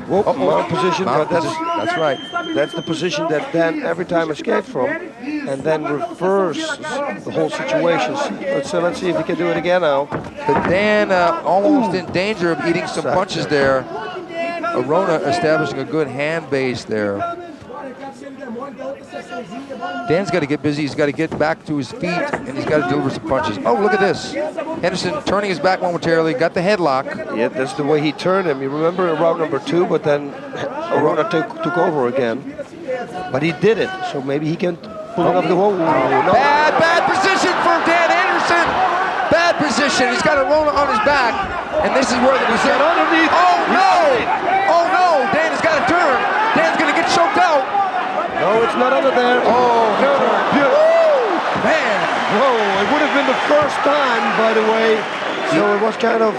Whoa, mount position. Mount but position. That's right. That's the position that Dan every time escaped from, and then reverse the whole situation. Let's see if he can do it again now. But Dan almost in danger of eating some punches there. Arona establishing a good hand base there. Dan's got to get busy. He's got to get back to his feet, and he's got to deliver some punches. Oh, look at this. Henderson turning his back momentarily, got the headlock. Yeah, that's the way he turned him. You remember in round number 2, but then Arona took over again. But he did it, so maybe he can pull it off the wall. No. Bad position for Dan Henderson. Bad position. He's got Arona on his back, and this is where we said underneath. Oh, no. Oh, no. Dan has got to turn. Dan's going to get choked out. No, it's not under there. Oh, no. Man. Whoa, it would have been the first time, by the way. So it was kind of,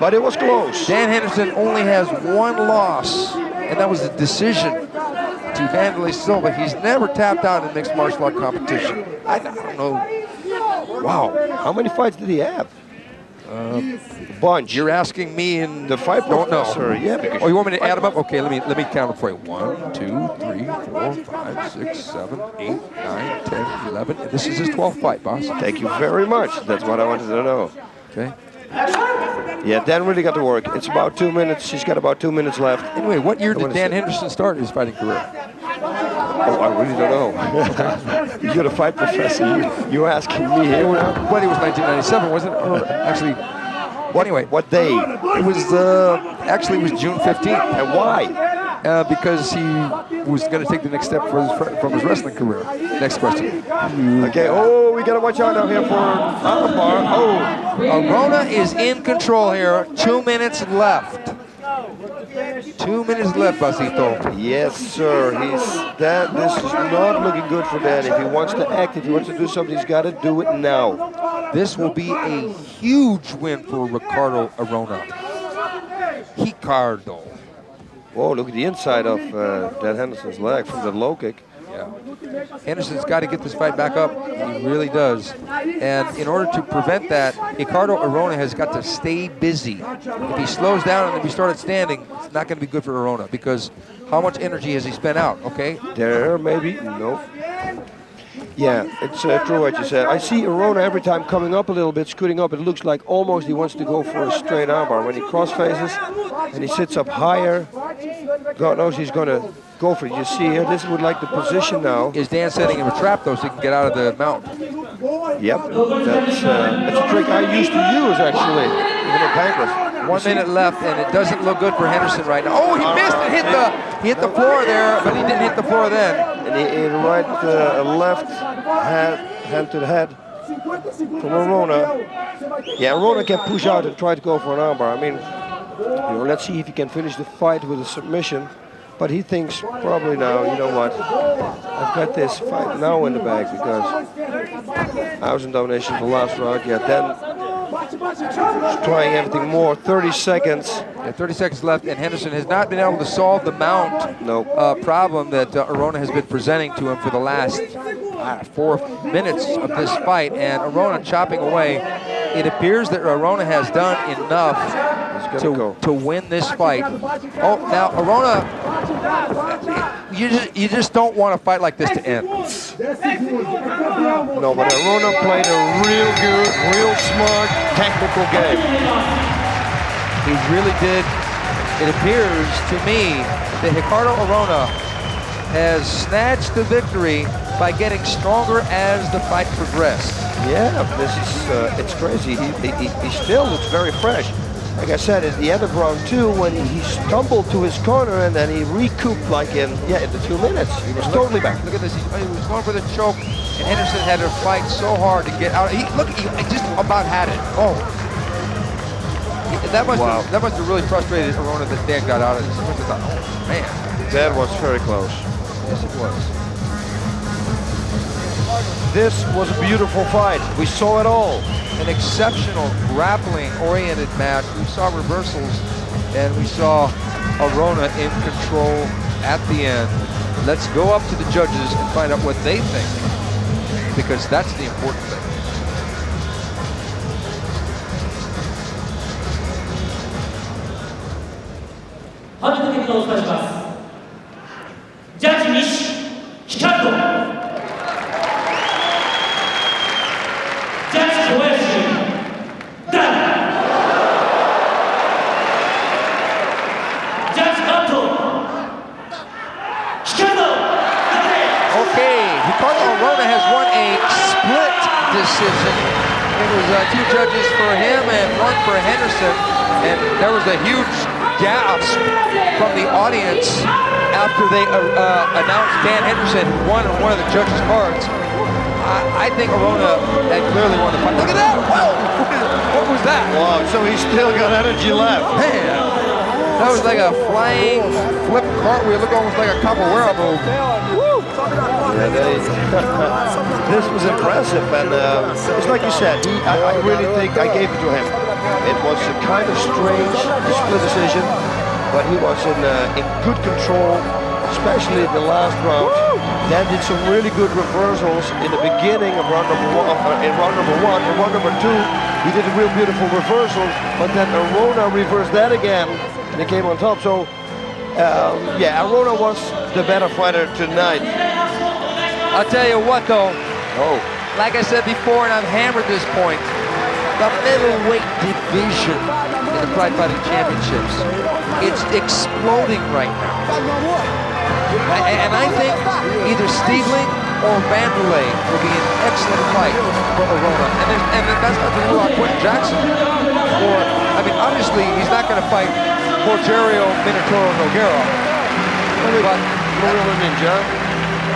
but it was close. Dan Henderson only has one loss, and that was a decision to Vanderlei Silva. He's never tapped out in mixed martial art competition. I don't know. Wow, how many fights did he have? A bunch. You're asking me in the fight professor. Yeah. Oh, you want me to add them up? Okay, let me count them for you. 1, 2, 3, 4, 5, 6, 7, 8, 9, 10, 11. This is his 12th fight, boss. Thank you very much. That's what I wanted to know. Okay. Yeah, Dan really got to work. It's about 2 minutes. He's got about 2 minutes left. Anyway, what year did Dan Henderson start his fighting career? Oh, I really don't know. You're the fight professor. You're asking me here. Well, it was 1997, wasn't it? Or actually, anyway. What day? It was, actually, it was June 15th. And why? Because he was going to take the next step from his wrestling career. Next question. Okay, oh, we got to watch out down here for armbar. Oh. Arona is in control here. 2 minutes left. 2 minutes left, Basito. Yes, sir. This is not looking good for Dan. If he wants to act, if he wants to do something, he's got to do it now. This will be a huge win for Ricardo Arona. RICARDO. Whoa, look at the inside of Dan Henderson's leg from the low kick. Yeah. Henderson's got to get this fight back up. He really does. And in order to prevent that, Ricardo Arona has got to stay busy. If he slows down and if he started standing, it's not going to be good for Arona because how much energy has he spent out, okay? There, maybe. No. Yeah, it's true what you said. I see Arona every time coming up a little bit, scooting up. It looks like almost he wants to go for a straight armbar. When he cross faces and he sits up higher, God knows he's going to go for it. You see here, this would like the position now. Is Dan setting him a trap though so he can get out of the mount? Yep, that's a trick I used to use actually, even in Pancras. 1 minute left, and it doesn't look good for Henderson right now. Oh, he missed it! He hit the floor there, but he didn't hit the floor then. And he right, left hand to the head from Arona. Yeah, Arona can push out and try to go for an armbar. I mean, you know, let's see if he can finish the fight with a submission. But he thinks probably now, you know what, I've got this fight now in the bag because I was in domination the last round. Yeah, then trying everything more. 30 seconds. Yeah, 30 seconds left, and Henderson has not been able to solve the mount problem that Arona has been presenting to him for the last 4 minutes of this fight. And Arona chopping away. It appears that Arona has done enough to win this fight. Oh, now Arona, you just don't want a fight like this to end. No, but Arona played a real good, real smart, technical game. He really did. It appears to me that Ricardo Arona has snatched the victory by getting stronger as the fight progressed. Yeah, this is, it's crazy. He still looks very fresh. Like I said, at the end of round 2, when he stumbled to his corner and then he recouped like in the 2 minutes. He was totally back. Look at this, he was going for the choke, and Henderson had to fight so hard to get out. He just about had it. Oh. That must have really frustrated Arona that Dan got out of this. He must have thought, oh, man. That was very close. Yes, it was. This was a beautiful fight. We saw it all. An exceptional grappling-oriented match. We saw reversals, and we saw Arona in control at the end. Let's go up to the judges and find out what they think, because that's the important thing. Decision. It was 2 judges for him and 1 for Henderson, and there was a huge gasp from the audience after they announced Dan Henderson won on one of the judges' cards. I think Arona had clearly won the fight. Look at that! Whoa! What was that? Wow, so he's still got energy left. Man, that was like a flying flip cartwheel. Looked almost like a capoeira move. Yeah, this was impressive, and it's like you said, I really think I gave it to him. It was a kind of strange split decision, but he was in good control, especially in the last round. Dan did some really good reversals in the beginning of round number 1. In round number 1, in round number 2, he did a real beautiful reversal, but then Arona reversed that again, and he came on top. So, yeah, Arona was the better fighter tonight. I'll tell you what though, like I said before, and I've hammered this point, the middleweight division in the Pride Fighting Championships, it's exploding right now. And I think either Stiegling or Vanderlei will be an excellent fight for Arona. And that's not to rule out Quinton Jackson. Or, I mean, obviously he's not going to fight ROGERIO, Minotauro, Nogueira. But MURILO Ninja.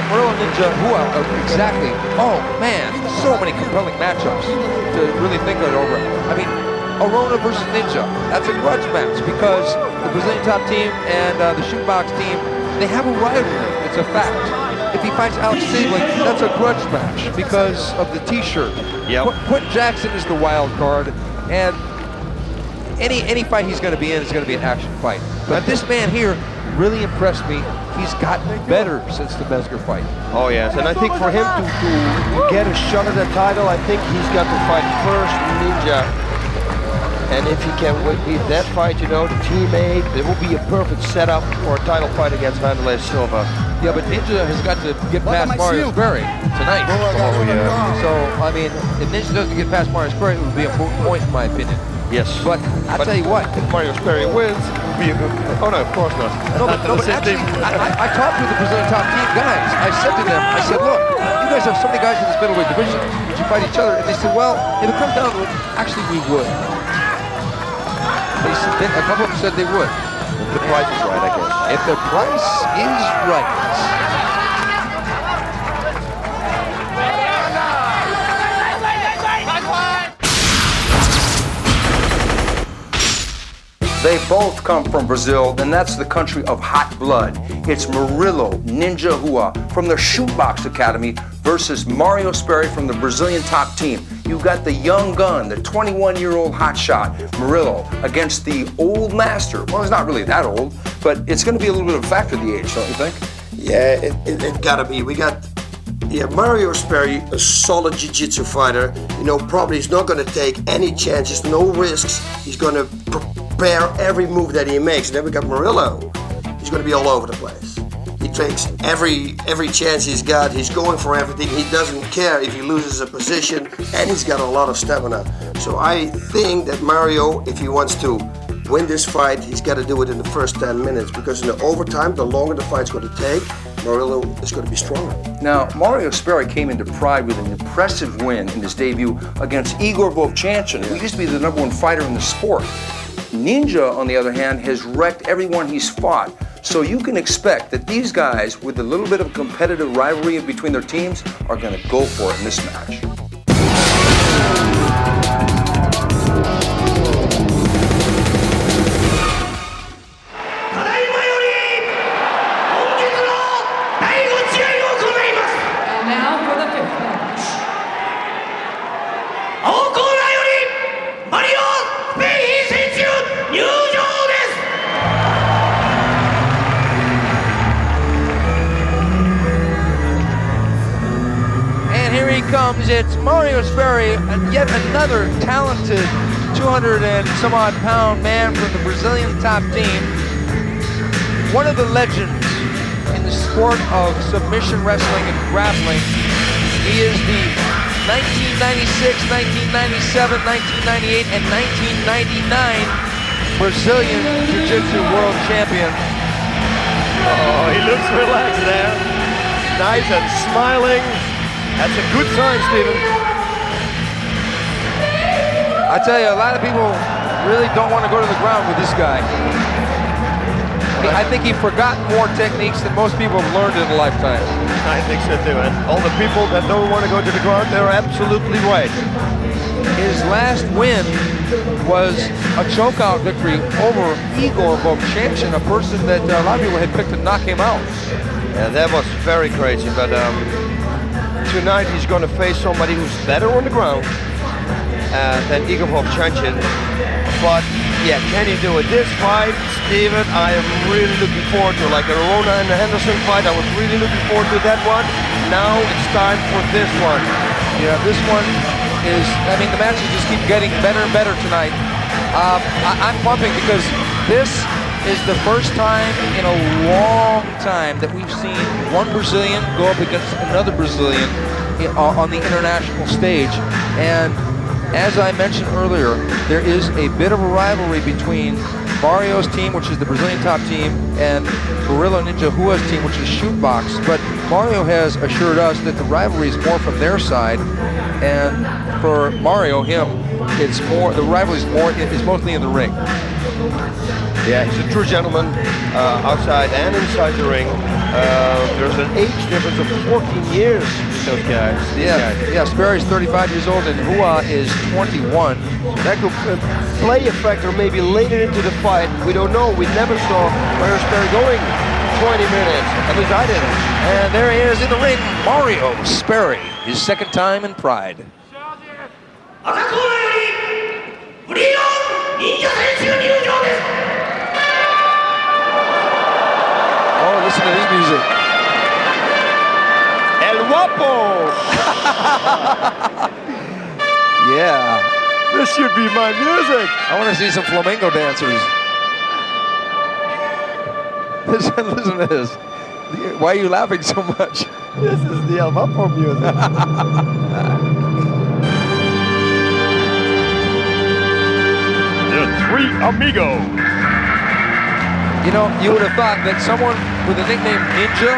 MURILO Ninja, who exactly? Oh man, so many compelling matchups to really think it over. I mean, Arona versus Ninja, that's a grudge match because the Brazilian top team and the shootbox team, they have a rivalry. It's a fact. If he fights Alex Stiegling, that's a grudge match because of the T-shirt. Yep. Quinton Jackson is the wild card, and any fight he's going to be in is going to be an action fight. But this man here really impressed me. he's gotten better since the Mesger fight. Oh yes, and I think for him to get a shot at the title, I think he's got to fight first Ninja. And if he can beat that fight, you know, the teammate, it will be a perfect setup for a title fight against Vanderlei Silva. Yeah, but Ninja has got to get past Mario Sperry tonight. Oh yeah. So, I mean, if Ninja doesn't get past Mario Sperry, it would be a moot point in my opinion. Yes. But I'll tell you what. If Mario Sperry wins, it will be a good... Oh no, of course not. No, but actually, I talked with the Brazilian top team guys. I said to them, I said, look, you guys have so many guys in this middleweight division. Would you fight each other? And they said, well, if it comes down to it, actually we would. They said, a couple of them said they would. If the price is right, I guess. If the price is right. They both come from Brazil, and that's the country of hot blood. It's Murilo Ninja Rua from the Shootbox Academy versus Mario Sperry from the Brazilian top team. You got the young gun, the 21-year-old hotshot, Murilo, against the old master. Well, he's not really that old, but it's going to be a little bit of a factor, the age, don't you think? Yeah, it gotta be. We got Mario Sperry, a solid jiu-jitsu fighter. You know, probably he's not gonna take any chances, no risks. He's gonna prepare every move that he makes. And then we got Murilo. He's gonna be all over the place. He takes every chance he's got. He's going for everything. He doesn't care if he loses a position, and he's got a lot of stamina. So I think that Mario, if he wants to win this fight, he's got to do it in the first 10 minutes, because in the overtime, the longer the fight's going to take, Murilo is going to be stronger. Now, Mario Sperry came into Pride with an impressive win in his debut against Igor Vovchanchyn, who used to be the #1 fighter in the sport. Ninja, on the other hand, has wrecked everyone he's fought. So you can expect that these guys, with a little bit of competitive rivalry between their teams, are going to go for it in this match. And now for the fifth match. And here he comes. It's Mario Sperry, and yet another talented 200 and some odd pound man from the Brazilian top team. One of the legends in the sport of submission wrestling and grappling. He is the 1996, 1997, 1998, and 1999 Brazilian Jiu-Jitsu World Champion. Oh, he looks relaxed there. Nice and smiling. That's a good sign, Steven. I tell you, a lot of people really don't want to go to the ground with this guy. I think he forgot more techniques than most people have learned in a lifetime. I think so too, and all the people that don't want to go to the ground, they're absolutely right. His last win was a chokeout victory over Igor Vovchanchyn, a person that a lot of people had picked to knock him out. Yeah, that was very crazy, but tonight he's going to face somebody who's better on the ground than Igor Vovchanchyn. But yeah, can he do it? This fight, Steven, I am really looking forward to. Like the ARONA and the Henderson fight, I was really looking forward to that one. Now it's time for this one. Yeah, this one is, I mean, the matches just keep getting better and better tonight. I'm pumping because this is the first time in a long time that we've seen one Brazilian go up against another Brazilian on the international stage. And as I mentioned earlier, there is a bit of a rivalry between Mario's team, which is the Brazilian top team, and Murilo Ninja Rua's team, which is Shootbox. But Mario has assured us that the rivalry is more from their side, and for Mario, it's more, the rivalry is mostly in the ring. Yeah, he's a true gentleman outside and inside the ring. There's an age difference of 14 years with those guys. Yeah, Sperry's 35 years old and Rua is 21. That could play a factor maybe later into the fight. We don't know. We never saw Mario Sperry going 20 minutes. At least I didn't. And there he is in the ring, Mario Sperry, his second time in Pride. Oh, listen to these This should be my music. I want to see some flamenco dancers. Listen to this. Why are you laughing so much? This is the YAMAMOTO music. The Three Amigos. You know, you would have thought that someone with the nickname Ninja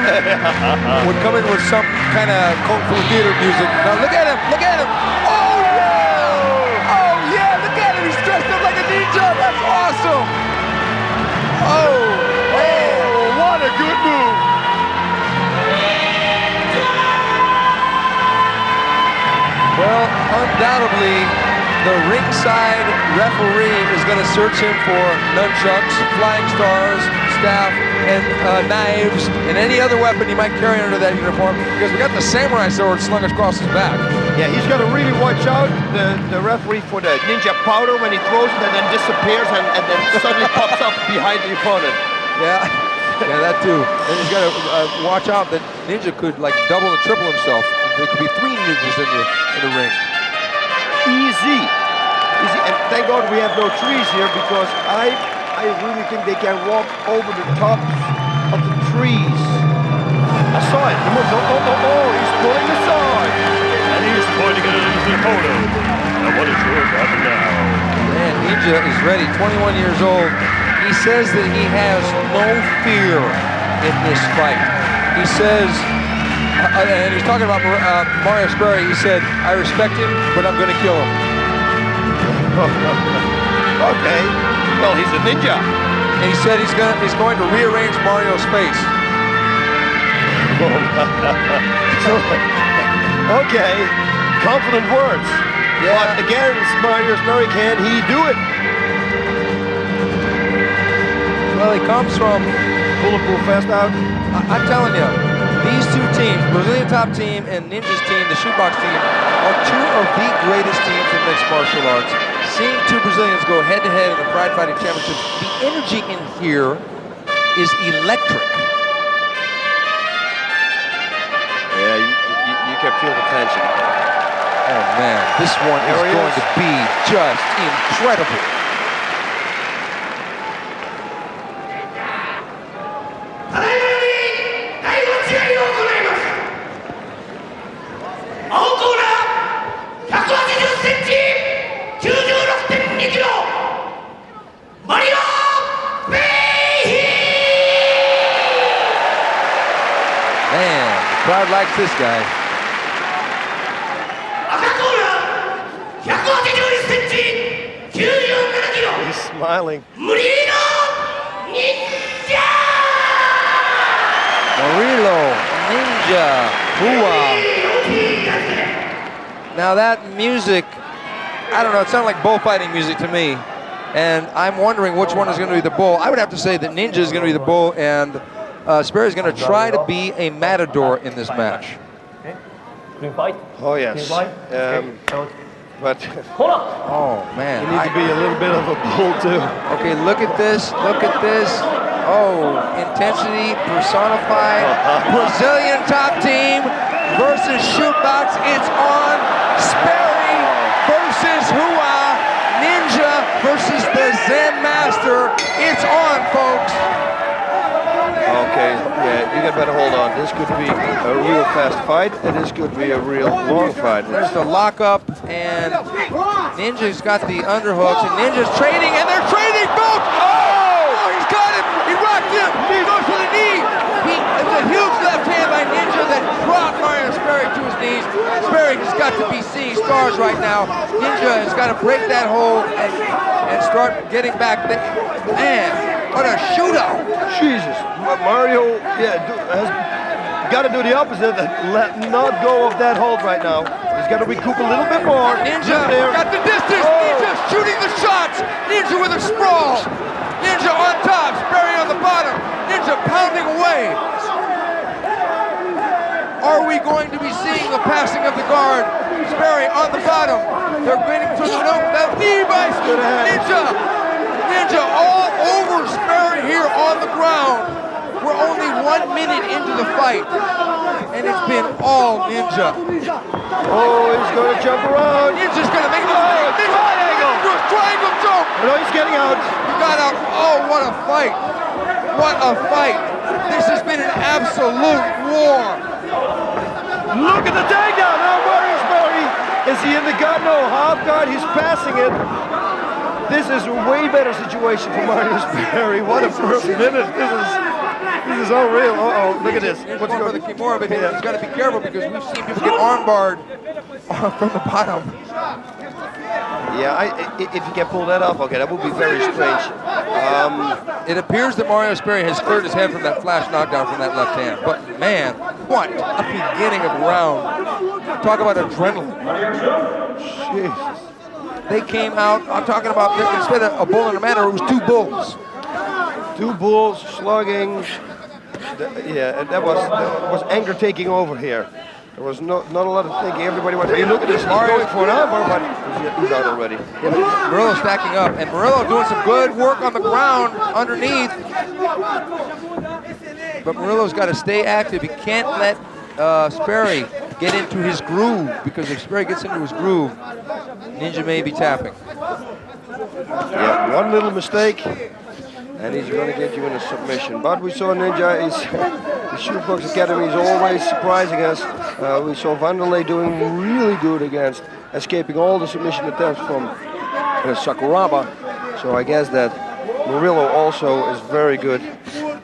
would come in with some kind of kung fu theater music. Now look at him, look at him. Oh yeah! Oh yeah, look at him. He's dressed up like a ninja. That's awesome. Oh, man. What a good move. Well, undoubtedly, the ringside referee is going to search him for nunchucks, flying stars, staff, and knives, and any other weapon he might carry under that uniform, because we got the samurai sword slung across his back. Yeah, he's got to really watch out, the referee, for the ninja powder when he throws it and then disappears and then suddenly pops up behind the opponent. Yeah, yeah, that too. And he's got to watch out that Ninja could like double and triple himself. There could be 3 ninjas in the ring. Easy. And thank God we have no trees here, because I really think they can walk over the tops of the trees. I saw it. He's pulling the sword. And he's pointing it into the photo. Now what is your weapon now? Man, Ninja is ready, 21 years old. He says that he has no fear in this fight. He says, and he's talking about Mario Sperry, he said, I respect him, but I'm going to kill him. Okay. Well, he's a ninja. And he said he's going to rearrange Mario's face. Okay. Confident words. Yeah. But against Mario Sperry, can he do it? Well, he comes from Bulletproof Fast Out. I'm telling you, these two teams, Brazilian top team and Ninja's team, the shootbox team, are 2 of the greatest teams in mixed martial arts. Seeing 2 Brazilians go head-to-head in the Pride Fighting Championships, the energy in here is electric. Yeah, you can feel the tension. Oh man, this one is going to be just incredible. Crowd likes this guy. He's smiling. MURILO, Ninja, Hua. Now that music, I don't know, it sounded like bullfighting music to me. And I'm wondering which one is going to be the bull. I would have to say that Ninja is going to be the bull, and Sperry's going to try to be a matador in this match. Oh yes. But oh man, you need to be a little bit of a bull too. Okay, look at this. Look at this. Oh, intensity personified. Brazilian top team versus shootbox. It's on. Sperry versus Hua. Ninja versus the Zen Master. It's on, folks. Okay, yeah, you got better hold on. This could be a real fast fight, and this could be a real long fight. There's the lockup, and Ninja's got the underhooks, and Ninja's trading, and they're trading, folks! Oh, he's got him! He rocked him! He goes for the knee! It's a huge left hand by Ninja that dropped Mario Sperry to his knees. Sperry has got to be seeing stars right now. Ninja has got to break that hold and start getting back. Man, what a shootout! Jesus, Mario, yeah, has got to do the opposite and not go of that hold right now. He's got to recoup a little bit more. Ninja got the distance. Ninja shooting the shots. Ninja with a sprawl. Ninja on top. Sperry on the bottom. Ninja pounding away. Are we going to be seeing the passing of the guard? Sperry on the bottom. They're waiting for the note. That knee by Ninja. Ninja all over Sperry here on the ground. We're only 1 minute into the fight, and it's been all Ninja. Oh, he's going to jump around. Ninja's going to make a mistake. what a fight. What a fight. This has been an absolute war. Look at the takedown. Now Mario Sperry. Is he in the guard? No, half guard. He's passing it. This is a way better situation for Mario Sperry. What a first minute. This is unreal. Uh-oh, look at this. What's going for the Kimura, but he's got to be careful because we've seen people get armbarred from the bottom. Yeah, if you can pull that off, okay, that would be very strange. It appears that Mario Sperry has cleared his head from that flash knockdown from that left hand. But man, what a beginning of a round. Talk about adrenaline. Jesus. They came out, I'm talking about, instead of a bull and a man, it was two bulls. Two bulls slugging. Yeah, that was anger taking over here. There was not a lot of thinking. Everybody went, hey, look at this, he's going for an armbar, but he's out already. Yeah, but Murillo stacking up, and Murillo doing some good work on the ground underneath. But Murillo's got to stay active. He can't let Sperry get into his groove, because if Sperry gets into his groove, Ninja may be tapping. Yeah, one little mistake, and he's going to get you in a submission. But we saw Ninja, the Shootbox Academy is always surprising us. We saw Vanderlei doing really good against escaping all the submission attempts from Sakuraba. So I guess that Murillo also is very good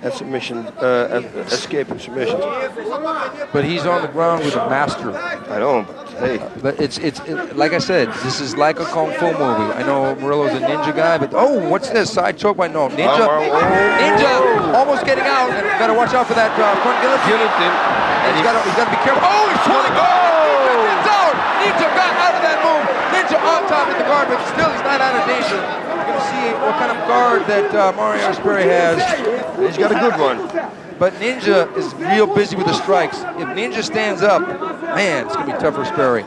at submission, at escaping submissions. But he's on the ground with a master. I know, but hey. But it's like I said, this is like a Kung Fu movie. I know Murillo's a ninja guy, but oh, what's this? Side choke by no. Ninja almost getting out, and better watch out for that front guillotine. And he's got to be careful. Oh, he's trying to go! Ninja got out of that move. Ninja on top of the guard, but still he's not out of danger. You're going to see what kind of guard that Mario Sperry has. He's got a good one. But Ninja is real busy with the strikes. If Ninja stands up, man, it's going to be tough for Sperry.